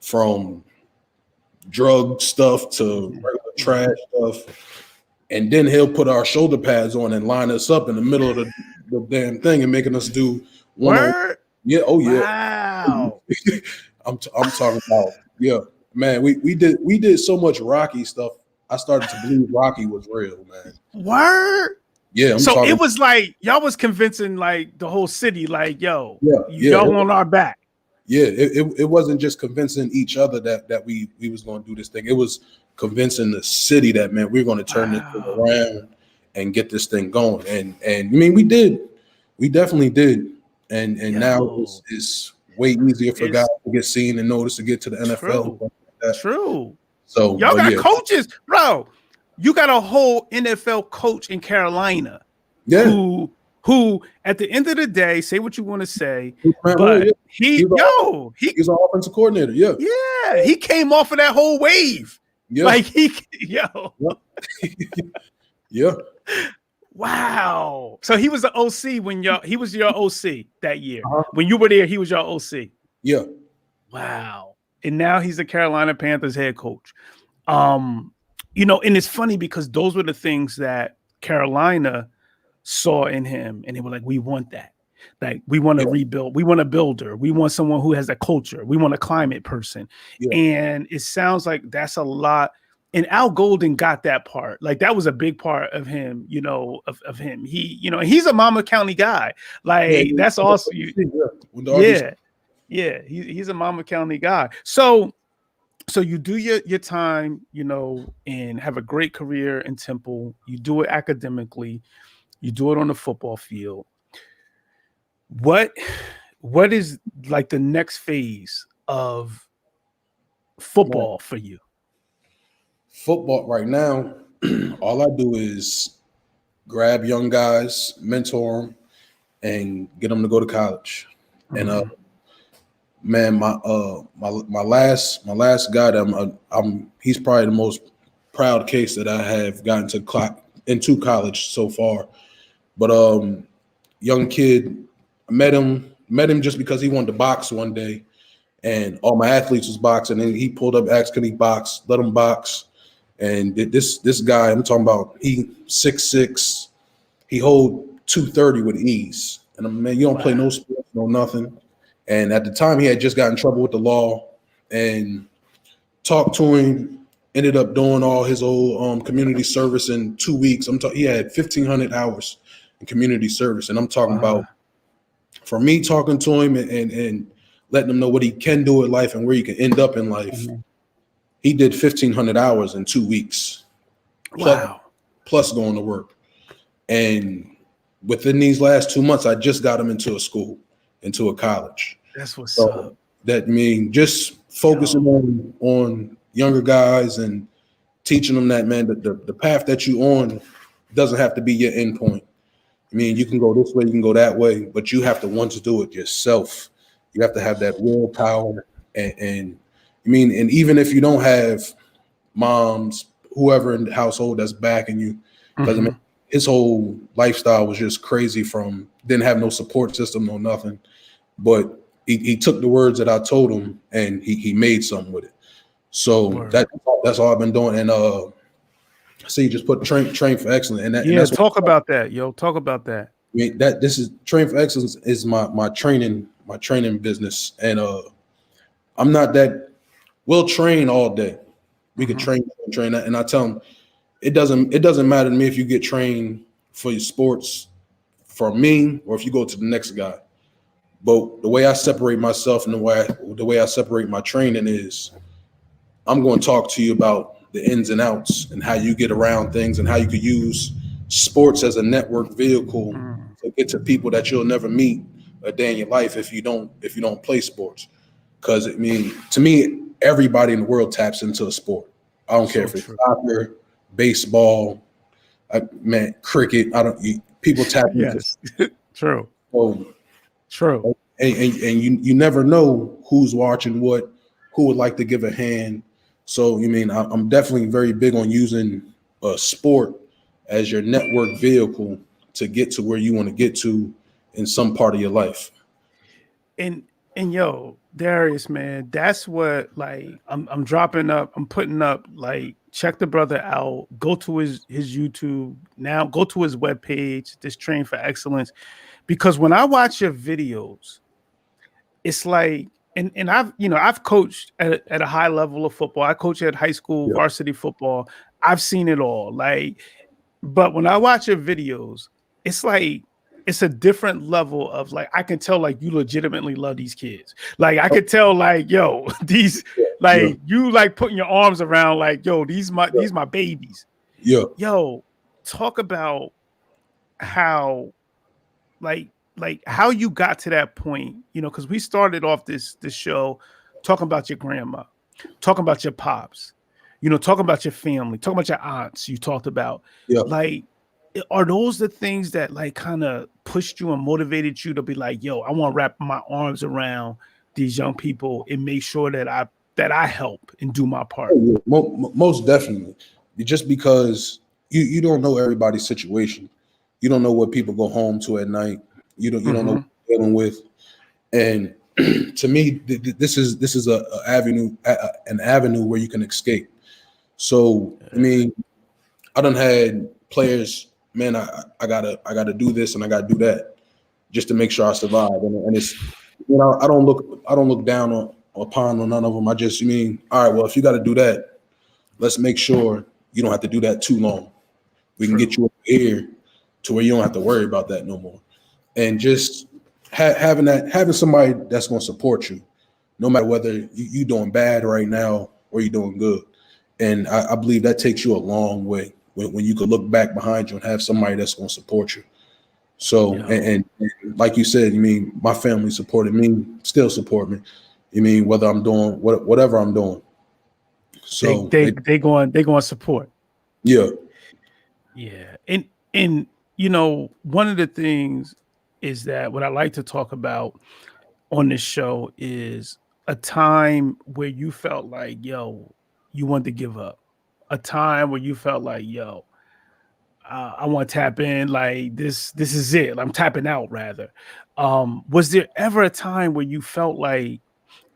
from drug stuff to regular trash stuff. And then he'll put our shoulder pads on and line us up in the middle of the damn thing and making us do one. Yeah. Oh yeah. Wow. I'm talking about, yeah, man, we did so much Rocky stuff. I started to believe Rocky was real, man. Word. Yeah. So it was like y'all was convincing like the whole city, like, yo, y'all on our back. Yeah, it wasn't just convincing each other that we was going to do this thing. It was convincing the city that, man, we're going to turn this thing around and get this thing going. And I mean, we definitely did. And now it's way easier for guys to get seen and noticed to get to the NFL. True. So y'all got coaches, bro. You got a whole NFL coach in Carolina, who at the end of the day, say what you want to say, but he's an offensive coordinator. Yeah, he came off of that whole wave. Yeah. Like yeah. Wow. So he was the OC when he was your OC that year. When you were there, he was your OC. Yeah. Wow. And now he's the Carolina Panthers head coach. And it's funny because those were the things that Carolina saw in him, and they were like, we want that. Like, we want to rebuild. We want a builder. We want someone who has a culture. We want a climate person. Yeah. And it sounds like that's a lot. And Al Golden got that part. Like, that was a big part of him, of him. He, he's a Monmouth County guy. Like, that's awesome. Yeah. He's a Monmouth County guy. So you do your time, and have a great career in Temple. You do it academically. You do it on the football field. What is like the next phase of football for you? Football right now, all I do is grab young guys, mentor them, and get them to go to college. Mm-hmm. And man, my last guy that he's probably the most proud case that I have gotten into college so far. But young kid, I met him just because he wanted to box one day, and all my athletes was boxing, and he pulled up, asked can he box, let him box. And this guy, I'm talking about, he 6'6", he hold 230 with ease. And man, you don't play no sports, no nothing. And at the time, he had just got in trouble with the law, and talked to him, ended up doing all his old community service in 2 weeks. He had 1,500 hours in community service. And I'm talking about, for me talking to him and letting him know what he can do in life and where he can end up in life. Mm-hmm. He did 1,500 hours in 2 weeks. Plus going to work. And within these last 2 months, I just got him into a school, into a college. That's what's up. That mean just focusing on younger guys and teaching them that, man, the path that you on doesn't have to be your end point. I mean, you can go this way, you can go that way, but you have to want to do it yourself. You have to have that willpower, and I mean, and even if you don't have moms, whoever in the household that's backing you, because I mean, his whole lifestyle was just crazy. From didn't have no support system, no nothing, but he took the words that I told him and he made something with it. So that's all I've been doing, and so you just put train for excellence, and that's talk about that, yo. Talk about that. I mean, that this is train for excellence is my training business, and I'm not that we'll train all day. We can train that, and I tell them it doesn't matter to me if you get trained for your sports for me or if you go to the next guy. But the way I separate myself and the way I separate my training is I'm going to talk to you about the ins and outs and how you get around things and how you could use sports as a network vehicle to get to people that you'll never meet a day in your life if you don't play sports. Because I mean, to me, everybody in the world taps into a sport. I don't care if it's soccer, baseball, cricket. People tap into. True. So, true. And you never know who's watching what, who would like to give a hand. So, you mean, I'm definitely very big on using a sport as your network vehicle to get to where you want to get to in some part of your life. And yo, Darius, man, that's what, like, I'm dropping up, I'm putting up, like, check the brother out, go to his YouTube now, go to his webpage, this Train for Excellence, because when I watch your videos, it's like, and I've coached at a high level of football. I coach at high school varsity football. I've seen it all. Like, but when I watch your videos, it's like it's a different level of, like, I can tell, like, you legitimately love these kids. Like, I could tell, like, yo, these you like putting your arms around, like, yo, these my babies. Yeah. Yo, talk about how like how you got to that point, because we started off this show talking about your grandma, talking about your pops, talking about your family, talking about your aunts you talked about. Like, are those the things that, like, kind of pushed you and motivated you to be like, yo, I want to wrap my arms around these young people and make sure that I help and do my part? Most definitely. Just because you don't know everybody's situation. You don't know what people go home to at night. You don't know what you're dealing with. And to me, this is an avenue where you can escape. So, I mean, I done had players, man, I gotta do this and I gotta do that just to make sure I survive. And it's, I don't look down upon none of them. I just mean, all right, well, if you got to do that, let's make sure you don't have to do that too long. We can get you over here to where you don't have to worry about that no more. And just having somebody that's going to support you, no matter whether you doing bad right now or you're doing good. And I believe that takes you a long way when you could look back behind you and have somebody that's going to support you. So, and like you said, you mean, my family supported me, still support me. You mean, whether I'm doing whatever I'm doing. So they going to support. Yeah. Yeah. And one of the things is that what I like to talk about on this show is a time where you felt like, yo, you wanted to give up. A time where you felt like, yo, I want to tap in, like, this is it. I'm tapping out, rather. Was there ever a time where you felt like,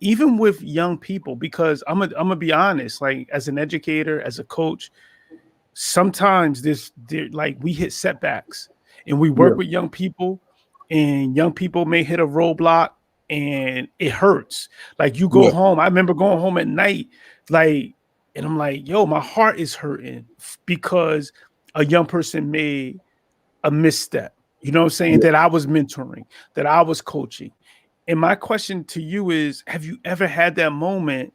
even with young people, because I'm gonna be honest, like, as an educator, as a coach, sometimes like, we hit setbacks and we work with young people, and young people may hit a roadblock and it hurts. Like, you go home. I remember going home at night, like, and I'm like, yo, my heart is hurting because a young person made a misstep. You know what I'm saying? That I was mentoring, that I was coaching. And my question to you is, have you ever had that moment?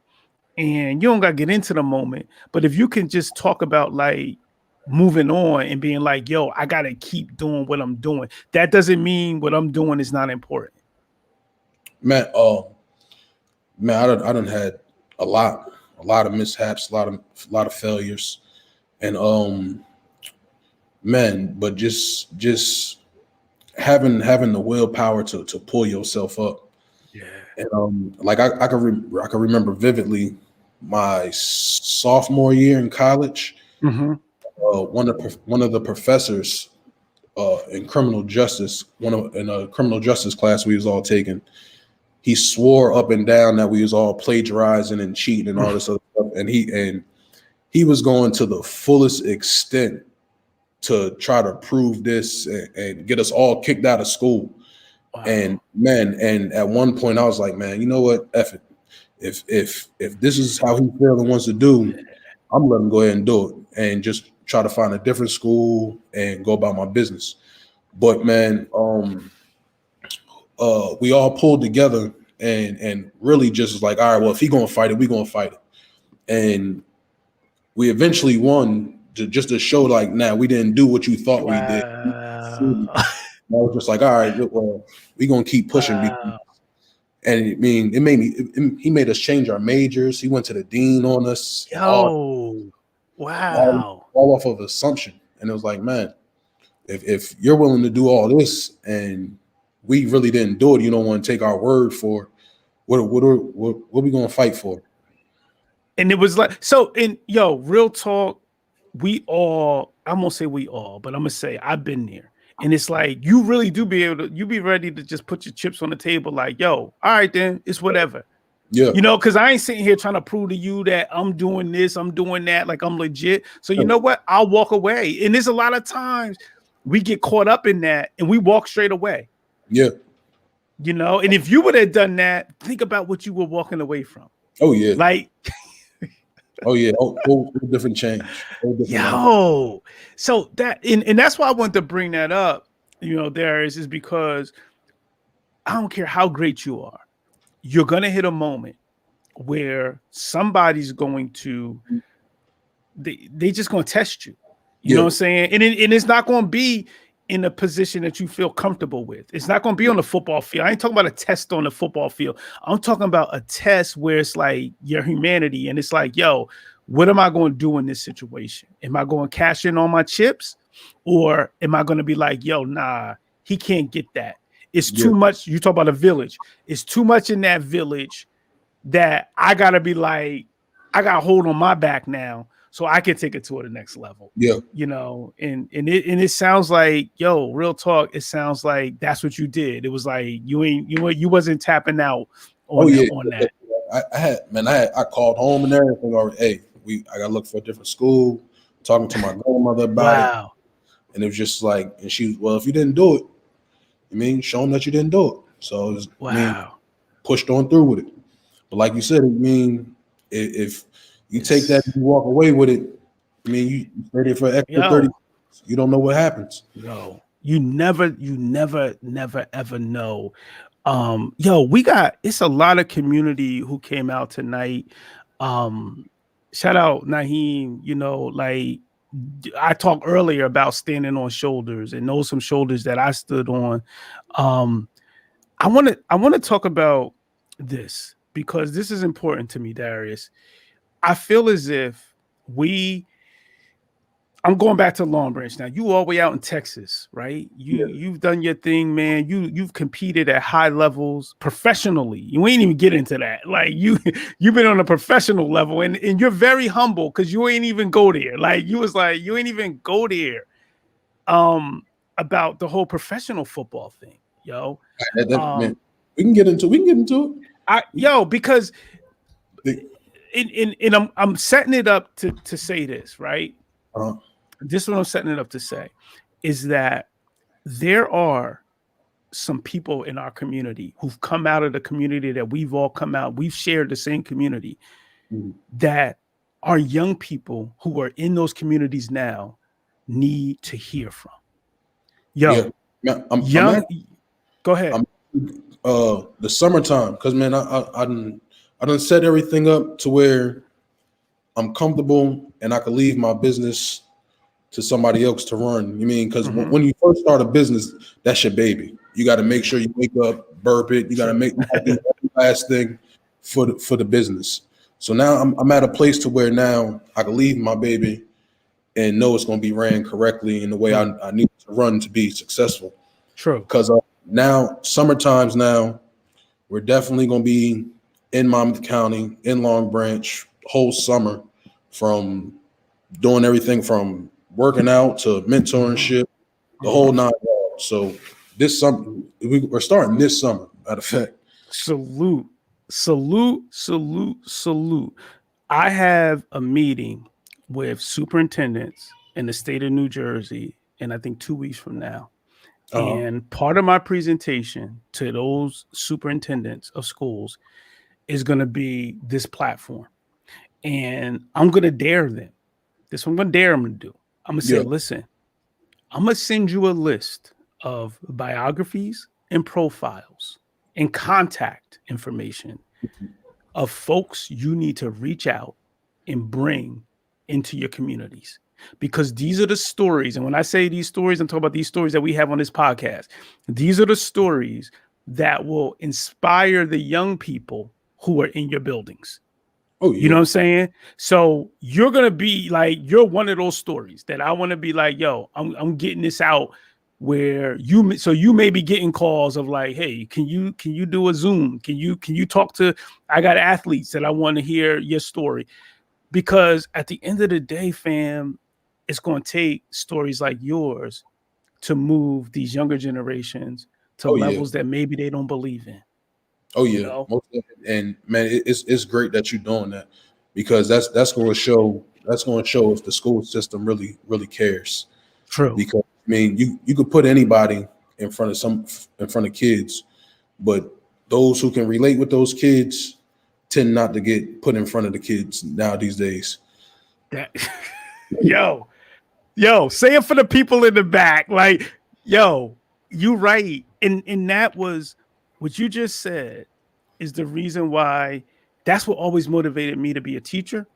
And you don't got to get into the moment, but if you can just talk about, like, moving on and being like, yo, I got to keep doing what I'm doing. That doesn't mean what I'm doing is not important. Man, man, I done had a lot of mishaps, a lot of failures, and man, but just having the willpower to pull yourself up. Yeah. And like I can remember vividly my sophomore year in college. Mm-hmm. One of the professors in criminal justice, in a criminal justice class we was all taking, he swore up and down that we was all plagiarizing and cheating and all this other stuff, and he was going to the fullest extent to try to prove this and get us all kicked out of school. Wow. And man, and at one point I was like, man, you know what? F it. If this is how he feels and wants to do, I'm letting him go ahead and do it and just try to find a different school and go about my business. But man, we all pulled together and really just was like, all right, well, if he gonna fight it, we gonna fight it. And we eventually won just to show like, nah, we didn't do what you thought we did. I was just like, all right, well, we gonna keep pushing. Wow. And he made us change our majors. He went to the dean on us. Yo, wow. All off of assumption. And it was like, man, if you're willing to do all this and we really didn't do it, you don't want to take our word for what we gonna fight for? And it was like, so, and yo, real talk, I'm gonna say we all, but I'm gonna say I've been there. And it's like, you really do you be ready to just put your chips on the table, like, yo, all right, then it's whatever. Yeah. You know, because I ain't sitting here trying to prove to you that I'm doing this, I'm doing that, like I'm legit. So you know what? I'll walk away. And there's a lot of times we get caught up in that and we walk straight away. Yeah. You know, and if you would have done that, think about what you were walking away from. Oh, yeah. Like, oh, yeah. Whole different change. Yo. So that, and that's why I want to bring that up, you know, Darius, is because I don't care how great you are. You're going to hit a moment where somebody's going to, they just going to test you. You know what I'm saying? And it's not going to be in a position that you feel comfortable with. It's not going to be on the football field. I ain't talking about a test on the football field. I'm talking about a test where it's like your humanity. And it's like, yo, what am I going to do in this situation? Am I going to cash in on my chips? Or am I going to be like, yo, nah, he can't get that. It's too much. You talk about a village. It's too much in that village that I got to be like, I got a hold on my back now so I can take it to the next level. Yeah. You know, and it sounds like, yo, real talk, it sounds like that's what you did. It was like you wasn't tapping out on that. I called home and everything already. Hey, I gotta look for a different school, talking to my grandmother about it. And it was just like, and she was, well, if you didn't do it, I mean, show them that you didn't do it. So it was, pushed on through with it. But like you said, I mean, if you take that and you walk away with it, I mean, you stay there for extra 30 minutes. You don't know what happens. No, you never, ever know. It's a lot of community who came out tonight. Shout out Naheem, you know, like I talked earlier about standing on shoulders and know some shoulders that I stood on. I want to talk about this because this is important to me, Darius. I feel as if I'm going back to Long Branch now. You all the way out in Texas, right? You've done your thing, man. You've competed at high levels professionally. You ain't even get into that. Like you've been on a professional level, and you're very humble because you ain't even go there. Like you ain't even go there. About the whole professional football thing, yo. Man, we can get into it. Because I'm setting it up to say this, right? This is what I'm setting it up to say is that there are some people in our community who've come out of the community that we've all come out. We've shared the same community that our young people who are in those communities now need to hear from. Go ahead. The summertime, because man, I done set everything up to where I'm comfortable and I can leave my business to somebody else to run. You mean, because when you first start a business, that's your baby. You got to make sure you wake up, burp it. You got to make do every last thing. for the business. So now I'm at a place to where now I can leave my baby and know it's going to be ran correctly in the way I need to run to be successful. True. Because now summer times now, we're definitely going to be in Monmouth County, in Long Branch, whole summer, from doing everything from working out to mentorship, the whole 9 yards. So this summer, we're starting this summer, matter of fact. Salute. I have a meeting with superintendents in the state of New Jersey, and I think 2 weeks from now. And part of my presentation to those superintendents of schools is going to be this platform. And I'm going to dare them. This is what I'm going to dare them to do. I'm going to say, listen, I'm going to send you a list of biographies and profiles and contact information of folks you need to reach out and bring into your communities. Because these are the stories. And when I say these stories, I'm talking about these stories that we have on this podcast. These are the stories that will inspire the young people who are in your buildings. Oh, yeah. You know what I'm saying? So you're going to be like, you're one of those stories that I want to be like, yo, I'm getting this out where you may be getting calls of like, hey, can you do a Zoom? Can you talk to, I got athletes that I want to hear your story. Because at the end of the day, fam, it's going to take stories like yours to move these younger generations to levels that maybe they don't believe in. Oh yeah, you know? And man, it's great that you're doing that, because that's going to show if the school system really cares. True. Because I mean, you could put anybody in front of kids, but those who can relate with those kids tend not to get put in front of the kids now these days. That Yo, say it for the people in the back. Like, yo, you right. And that was what you just said is the reason why that's what always motivated me to be a teacher.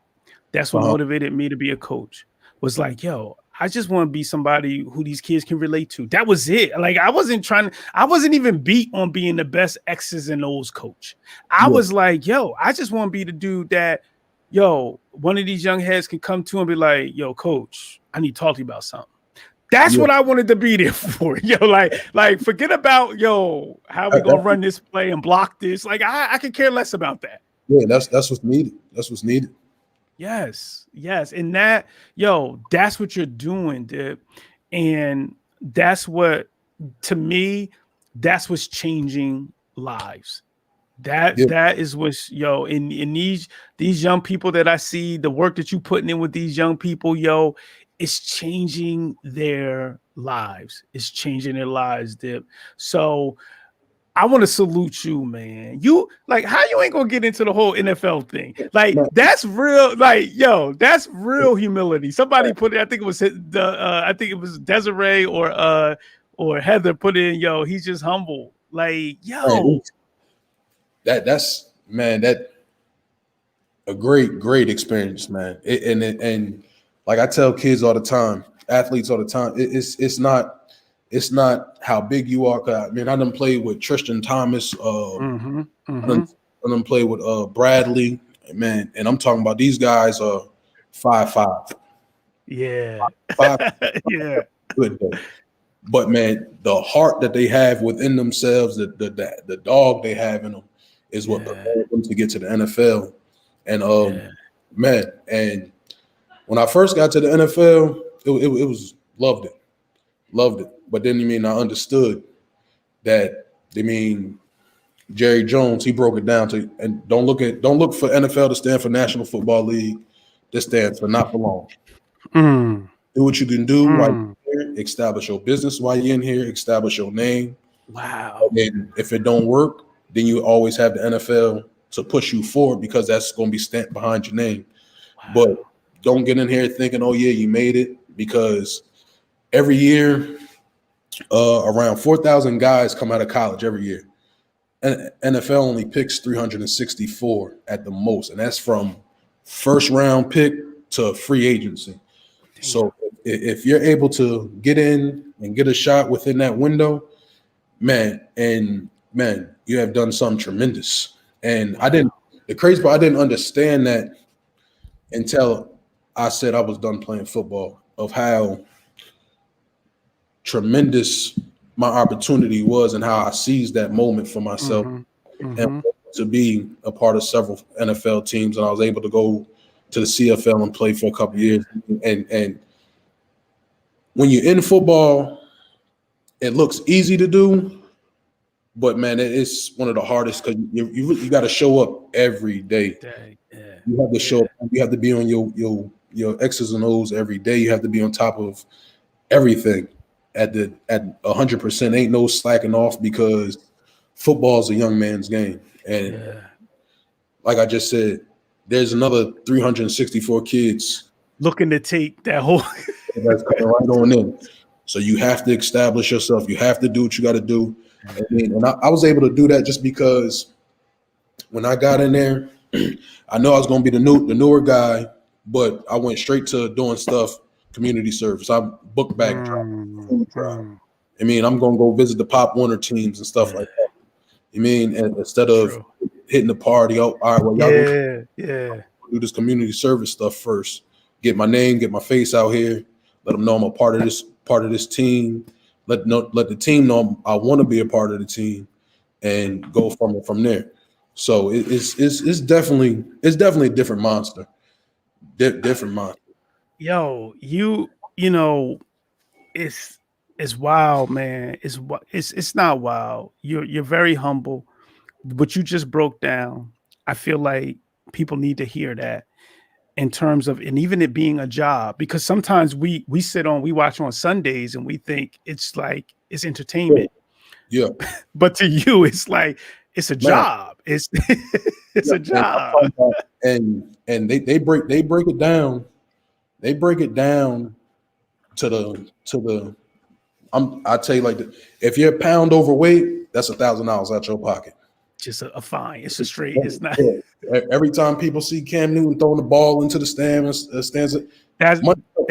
That's what motivated me to be a coach. Was like, yo, I just want to be somebody who these kids can relate to. That was it. Like, I wasn't even beat on being the best X's and O's coach. I was like, yo, I just want to be the dude that, yo, one of these young heads can come to and be like, yo, coach, I need to talk to you about something. That's what I wanted to be there for. Yo, like forget about, yo, how we gonna run this play and block this. Like, I could care less about that. Yeah, that's what's needed. That's what's needed. Yes. And that, yo, that's what you're doing, Dip. And that's what, to me, that's what's changing lives. That is what's, yo, in these young people that I see, the work that you putting in with these young people, yo, it's changing their lives. It's changing their lives, Dip. So I want to salute you, man. You like how you ain't gonna get into the whole NFL thing. Like, that's real. Like, yo, that's real humility. Somebody put it. I think it was Desiree or Heather put in. Yo, he's just humble. Like, yo, that's man. That a great experience, man. And like I tell kids all the time, athletes all the time. It's not how big you are. I mean, I done played with Tristan Thomas. I done played with Bradley, man. And I'm talking about these guys are 5'5". Yeah. 5'5". Yeah. Good day. But man, the heart that they have within themselves, the dog they have in them, is what prepared them to get to the NFL. And man, and when I first got to the NFL, it was loved it. But then I understood that Jerry Jones, he broke it down to, and don't look for NFL to stand for National Football League. This stands for not for long. Do what you can do while you're here, establish your business while you're in here, establish your name. Wow. And if it don't work, then you always have the NFL to push you forward, because that's going to be stamped behind your name. Wow. But don't get in here thinking, oh yeah, you made it, because every year around 4,000 guys come out of college every year. And NFL only picks 364 at the most, and that's from first round pick to free agency. Damn. So if you're able to get in and get a shot within that window, man, you have done something tremendous. And I didn't the crazy part, I didn't understand that until I said I was done playing football, of how tremendous my opportunity was and how I seized that moment for myself and to be a part of several NFL teams. And I was able to go to the CFL and play for a couple of years. And when you're in football, it looks easy to do, but man, it's one of the hardest because you got to show up every day. Yeah. You have to show up. You have to be on your X's and O's every day. You have to be on top of everything at 100%. Ain't no slacking off because football is a young man's game. And like I just said, there's another 364 kids looking to take that whole that's coming right on in. So you have to establish yourself. You have to do what you got to do. And I was able to do that just because when I got in there, I know I was going to be the newer guy, but I went straight to doing stuff, community service. I booked back food drive. I mean, I'm going to go visit the Pop Warner teams and stuff like that. I mean, and instead of hitting the party, oh, all right, well, y'all do this community service stuff first. Get my name, get my face out here. Let them know I'm a part of this team. Let the team know I want to be a part of the team, and go from there. So it's definitely a different monster. Different monster. Yo, you know, it's wild, man. It's not wild. You're very humble. What you just broke down, I feel like people need to hear that in terms of, and even it being a job, because sometimes we watch on Sundays and we think it's like it's entertainment. Yeah. But to you, it's like it's a job. It's a job. And they break it down. They break it down to the I tell you like this, if you're a pound overweight, that's $1,000 out your pocket. Just a fine. It's a straight. It's not. Every time people see Cam Newton throwing the ball into the stands, it's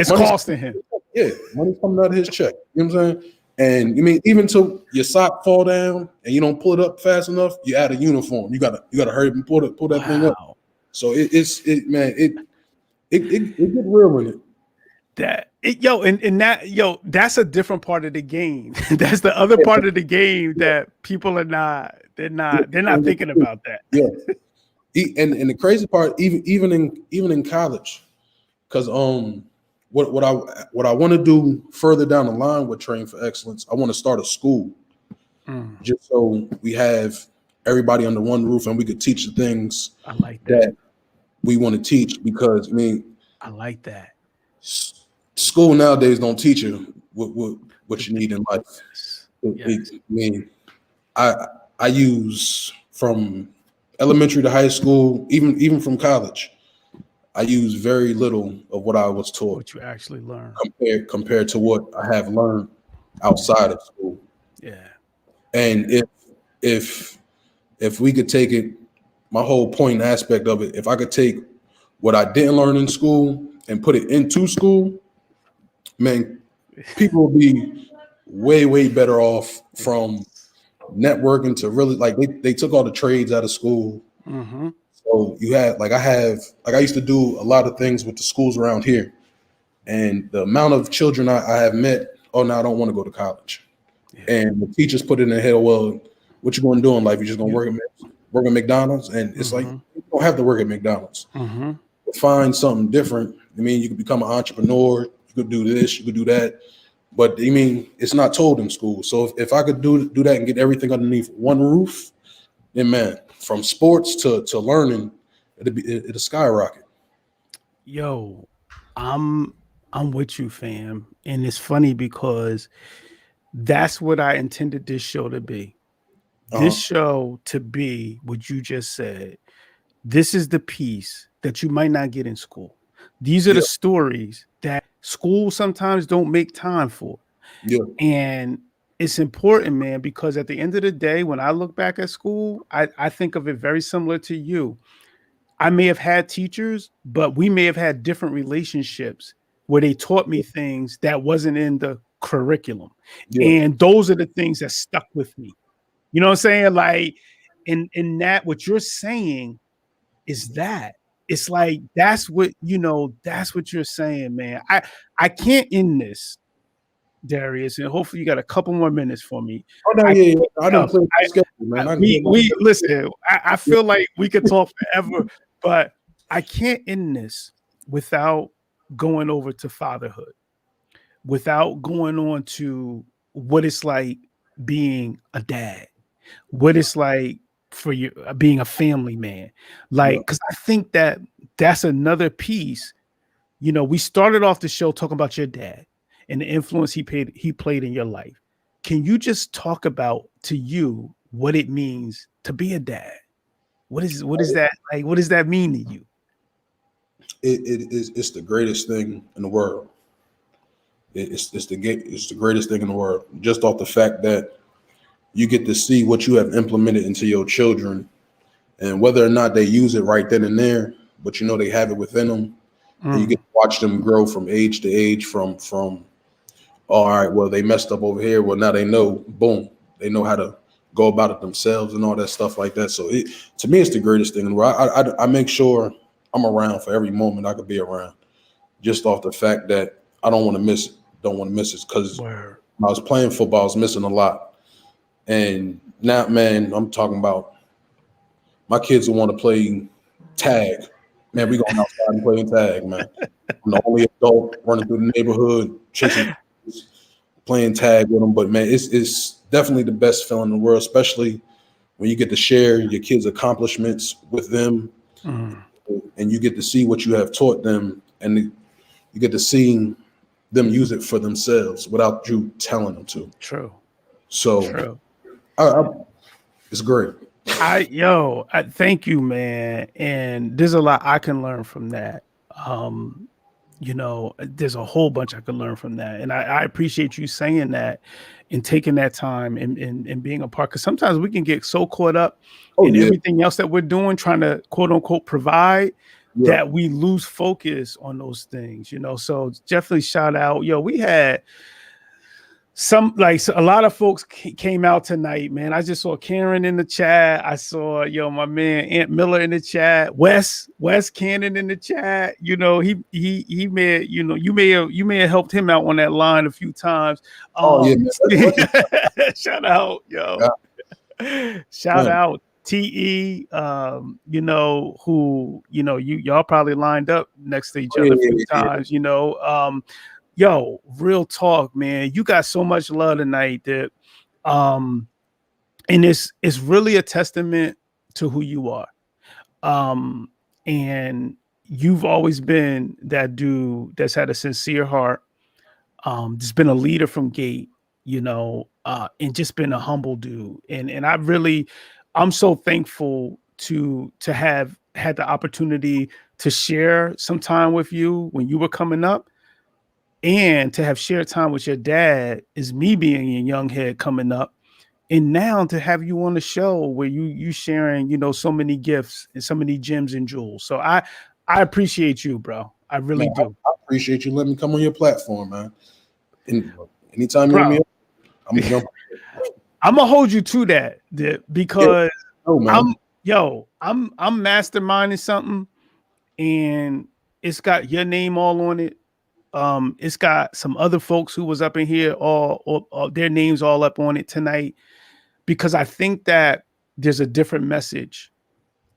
costing him. Yeah, money's coming out of his check. You know what I'm saying? And you mean even till your sock fall down and you don't pull it up fast enough, you add a uniform. You gotta hurry up and pull that thing up. So it get real in it. That's a different part of the game. That's the other part of the game that people are not. They're not thinking about that. Yeah, and the crazy part, even in college, because what I want to do further down the line with Train for Excellence, I want to start a school, just so we have everybody under one roof and we could teach the things I like that we want to teach. Because I like that. School nowadays don't teach you what you need in life. I use from elementary to high school, even from college, I use very little of what I was taught. What you actually learn compared to what I have learned outside of school. Yeah. And if we could take it, my whole point and aspect of it, if I could take what I didn't learn in school and put it into school, man, people will be way, way better off from networking to really, like, they took all the trades out of school. So I used to do a lot of things with the schools around here, and the amount of children I have met, oh, no, I don't want to go to college. And the teachers put it in their head, well, what you going to do in life? You're just going to work at McDonald's? And it's like, you don't have to work at McDonald's. Find something different. I mean, you could become an entrepreneur. You could do this, you could do that. But I mean, it's not told in school. So if I could do that and get everything underneath one roof, then man, from sports to learning, it'll skyrocket. Yo, I'm with you, fam. And it's funny because that's what I intended this show to be. This show to be what you just said. This is the piece that you might not get in school. These are the stories that school sometimes don't make time for. Yeah. And it's important, man, because at the end of the day, when I look back at school, I think of it very similar to you. I may have had teachers, but we may have had different relationships where they taught me things that wasn't in the curriculum. And those are the things that stuck with me. You know what I'm saying? Like in that, what you're saying is that. It's like that's what that's what you're saying, man. I can't end this, Darius, and hopefully you got a couple more minutes for me. Oh no, I yeah. I yo, didn't clear the schedule, man. I can we clear my we schedule. listen. I feel like we could talk forever, but I can't end this without going over to fatherhood, without going on to what it's like being a dad, what it's like for you being a family man. Like, Yeah. because I think that that's another piece. We started off the show talking about your dad and the influence he played in your life. Can you just talk about to you what it means to be a dad? What is that like? What does that mean to you? It's the greatest thing in the world. It's the greatest thing in the world. Just off the fact that you get to see what you have implemented into your children, and whether or not they use it right then and there, but they have it within them, and you get to watch them grow from age to age. From all right, well they messed up over here. Well now they know, boom, they know how to go about it themselves and all that stuff like that. So to me, it's the greatest thing in the world. I make sure I'm around for every moment I could be around, just off the fact that I don't want to miss it. Don't want to miss it because when I was playing football, I was missing a lot. And now, man, I'm talking about my kids who want to play tag. Man, we going outside and playing tag, man. I'm the only adult running through the neighborhood, chasing kids, playing tag with them. But man, it's definitely the best feeling in the world, especially when you get to share your kids' accomplishments with them, and you get to see what you have taught them, and you get to see them use it for themselves without you telling them to. True. So True. It's great. I thank you, man. And there's a lot I can learn from that. There's a whole bunch I could learn from that. And I appreciate you saying that and taking that time and being a part. Because sometimes we can get so caught up in everything else that we're doing, trying to quote unquote provide, that we lose focus on those things, So definitely shout out. We had a lot of folks came out tonight, man. I just saw Karen in the chat. I saw my man Aunt Miller in the chat. Wes Cannon in the chat. He may you may have helped him out on that line a few times. Shout out, shout out TE. Who y'all probably lined up next to each other a few times. Real talk, man. You got so much love tonight that and it's really a testament to who you are. And you've always been that dude that's had a sincere heart. Just been a leader from Gate, and just been a humble dude. And I'm so thankful to have had the opportunity to share some time with you when you were coming up. And to have shared time with your dad is me being a young head coming up. And now to have you on the show where you sharing, so many gifts and so many gems and jewels. So I appreciate you, bro. I really do. I appreciate you letting me come on your platform, man. And anytime you want me, I'm gonna jump. I'm gonna hold you to that because I'm masterminding something and it's got your name all on it. It's got some other folks who was up in here, all their names all up on it tonight, because I think that there's a different message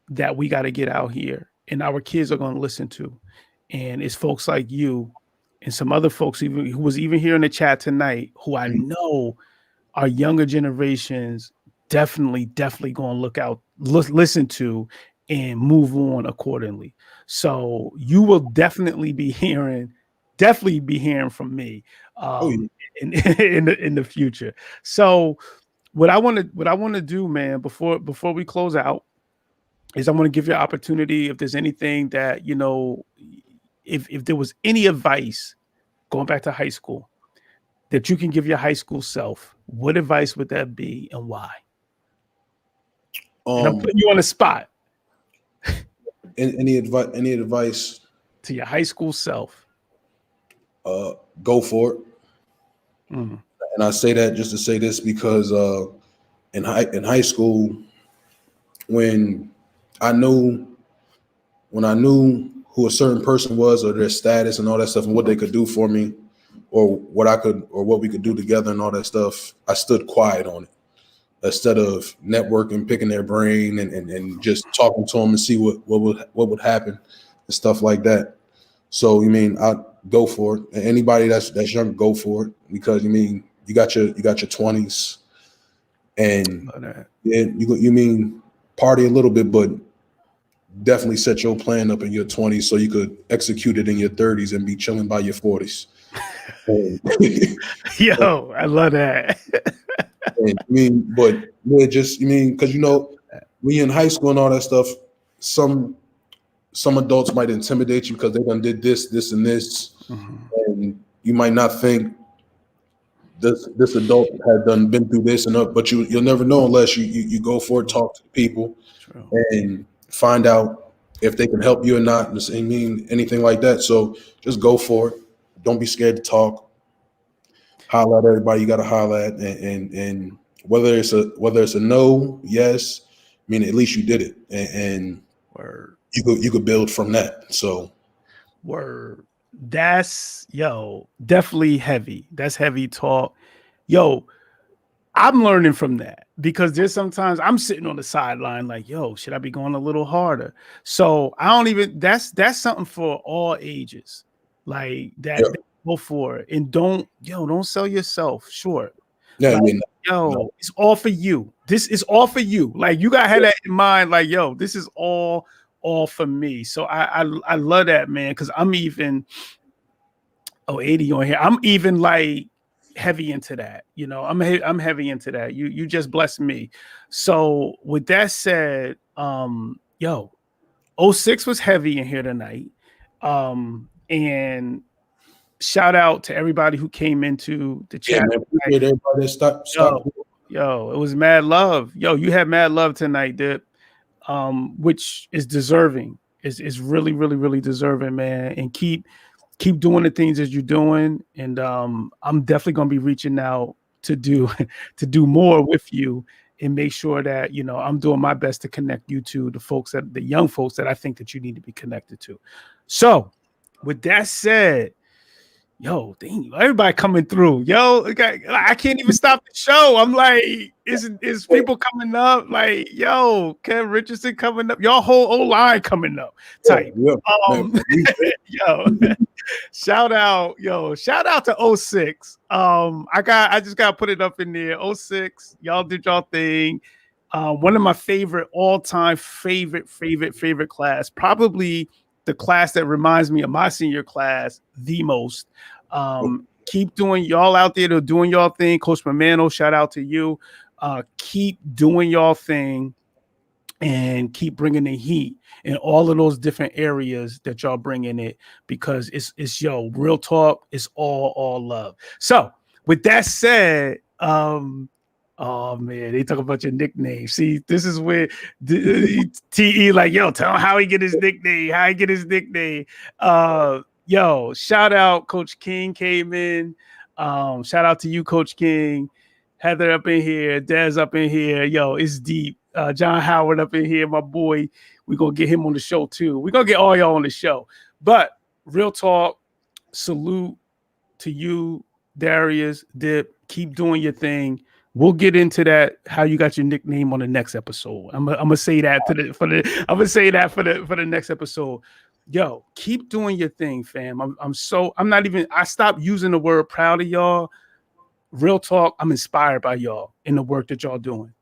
that we got to get out here and our kids are going to listen to. And it's folks like you and some other folks who was even here in the chat tonight, who I know our younger generations definitely going to listen to and move on accordingly. So you will definitely be hearing from me in the future. So what I want to do, man, before we close out, is I want to give you an opportunity if there's anything that if there was any advice going back to high school that you can give your high school self, what advice would that be and why? And I'm putting you on the spot. Any advice to your high school self? Go for it. And I say that just to say this because in high school, when I knew when I knew who a certain person was or their status and all that stuff and what they could do for me or what we could do together and all that stuff, I stood quiet on it instead of networking, picking their brain and just talking to them and see what would happen and stuff like that. So I go for it. And anybody that's young, go for it, because you got your 20s and you party a little bit, but definitely set your plan up in your 20s so you could execute it in your 30s and be chilling by your 40s. Yo, I love that. Because when you're in high school and all that stuff, some adults might intimidate you because they done did this, and this, and you might not think this adult had been through this and up, but you'll never know unless you go for it, talk to people, and find out if they can help you or not. Anything like that. So just go for it. Don't be scared to talk. Holler at everybody you got to holler at, and whether it's a no, yes, at least you did it, and Word. You could build from that. So, word. That's definitely heavy. That's heavy talk. Yo, I'm learning from that because there's sometimes I'm sitting on the sideline like, should I be going a little harder? So I don't even. That's something for all ages. Like that. Yeah. Go for it, and don't sell yourself short. Yeah, it's all for you. This is all for you. Like you gotta have that in mind. Like, this is all for me. So I love that, man. Because I'm even 80 on here. I'm even like heavy into that. I'm heavy into that. You just blessed me. So with that said, 06 was heavy in here tonight. And shout out to everybody who came into the chat. Yeah, man, everybody stop. It was mad love. You had mad love tonight, Dip, which is deserving. Is really, really, really deserving, man. And keep doing the things that you're doing. And I'm definitely gonna be reaching out to do more with you and make sure that I'm doing my best to connect you to the young folks that I think that you need to be connected to. So with that said, everybody coming through. I can't even stop the show. I'm like, is people coming up? Like, Kev Richardson coming up. Y'all whole O-line coming up. Type. Shout out to 06. I just gotta put it up in there. 06, y'all did y'all thing. One of my favorite all-time favorite class, probably the class that reminds me of my senior class the most. Keep doing y'all out there doing y'all thing. Coach Mamano, shout out to you. Keep doing y'all thing and keep bringing the heat in all of those different areas that y'all bringing it, because it's real talk. It's all love. So with that said, oh man, they talk about your nickname. See, this is where TE like, tell him how he get his nickname. Shout out Coach King came in. Shout out to you, Coach King. Heather up in here, Dez up in here. It's deep. John Howard up in here, my boy. We're gonna get him on the show too. We're gonna get all y'all on the show. But real talk, salute to you, Darius, Dip. Keep doing your thing. We'll get into that, how you got your nickname, on the next episode. I'm gonna say that for the next episode. Keep doing your thing, fam. I stopped using the word proud of y'all. Real talk, I'm inspired by y'all in the work that y'all doing.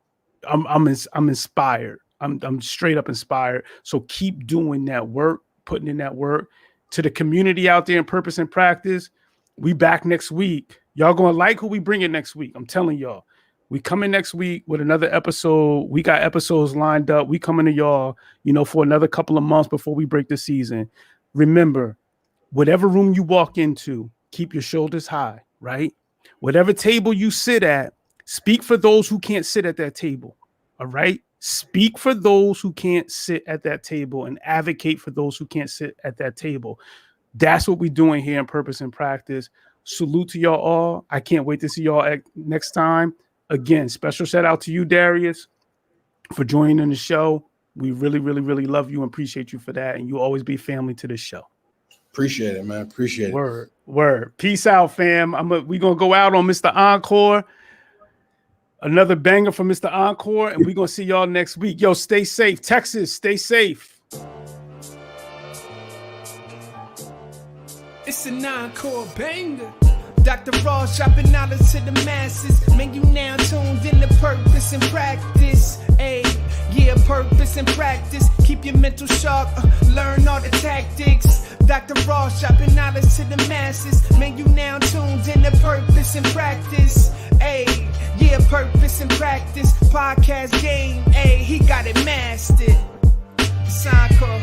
I'm inspired. I'm straight up inspired. So keep doing that work, putting in that work. To the community out there in Purpose and Practice, we back next week. Y'all gonna like who we bring in next week. I'm telling y'all. We coming next week with another episode. We got episodes lined up. We coming to y'all, for another couple of months before we break the season. Remember, whatever room you walk into, keep your shoulders high, right? Whatever table you sit at, speak for those who can't sit at that table, all right? Speak for those who can't sit at that table and advocate for those who can't sit at that table. That's what we're doing here in Purpose and Practice. Salute to y'all all. I can't wait to see y'all next time. Again, special shout out to you, Darius, for joining the show. We really, really, really love you and appreciate you for that. And you'll always be family to this show. Appreciate it, man. Appreciate it. Word. Peace out, fam. We gonna go out on Mr. Encore. Another banger from Mr. Encore, and we're gonna see y'all next week. Yo, stay safe. Texas, stay safe. It's an encore banger. Dr. Ross dropping knowledge to the masses. Man, you now tuned in to purpose and practice. Yeah, purpose and practice. Keep your mental sharp, learn all the tactics. Dr. Ross dropping knowledge to the masses. Man, you now tuned in to purpose and practice. Yeah, purpose and practice. Podcast game, he got it mastered. It's encore.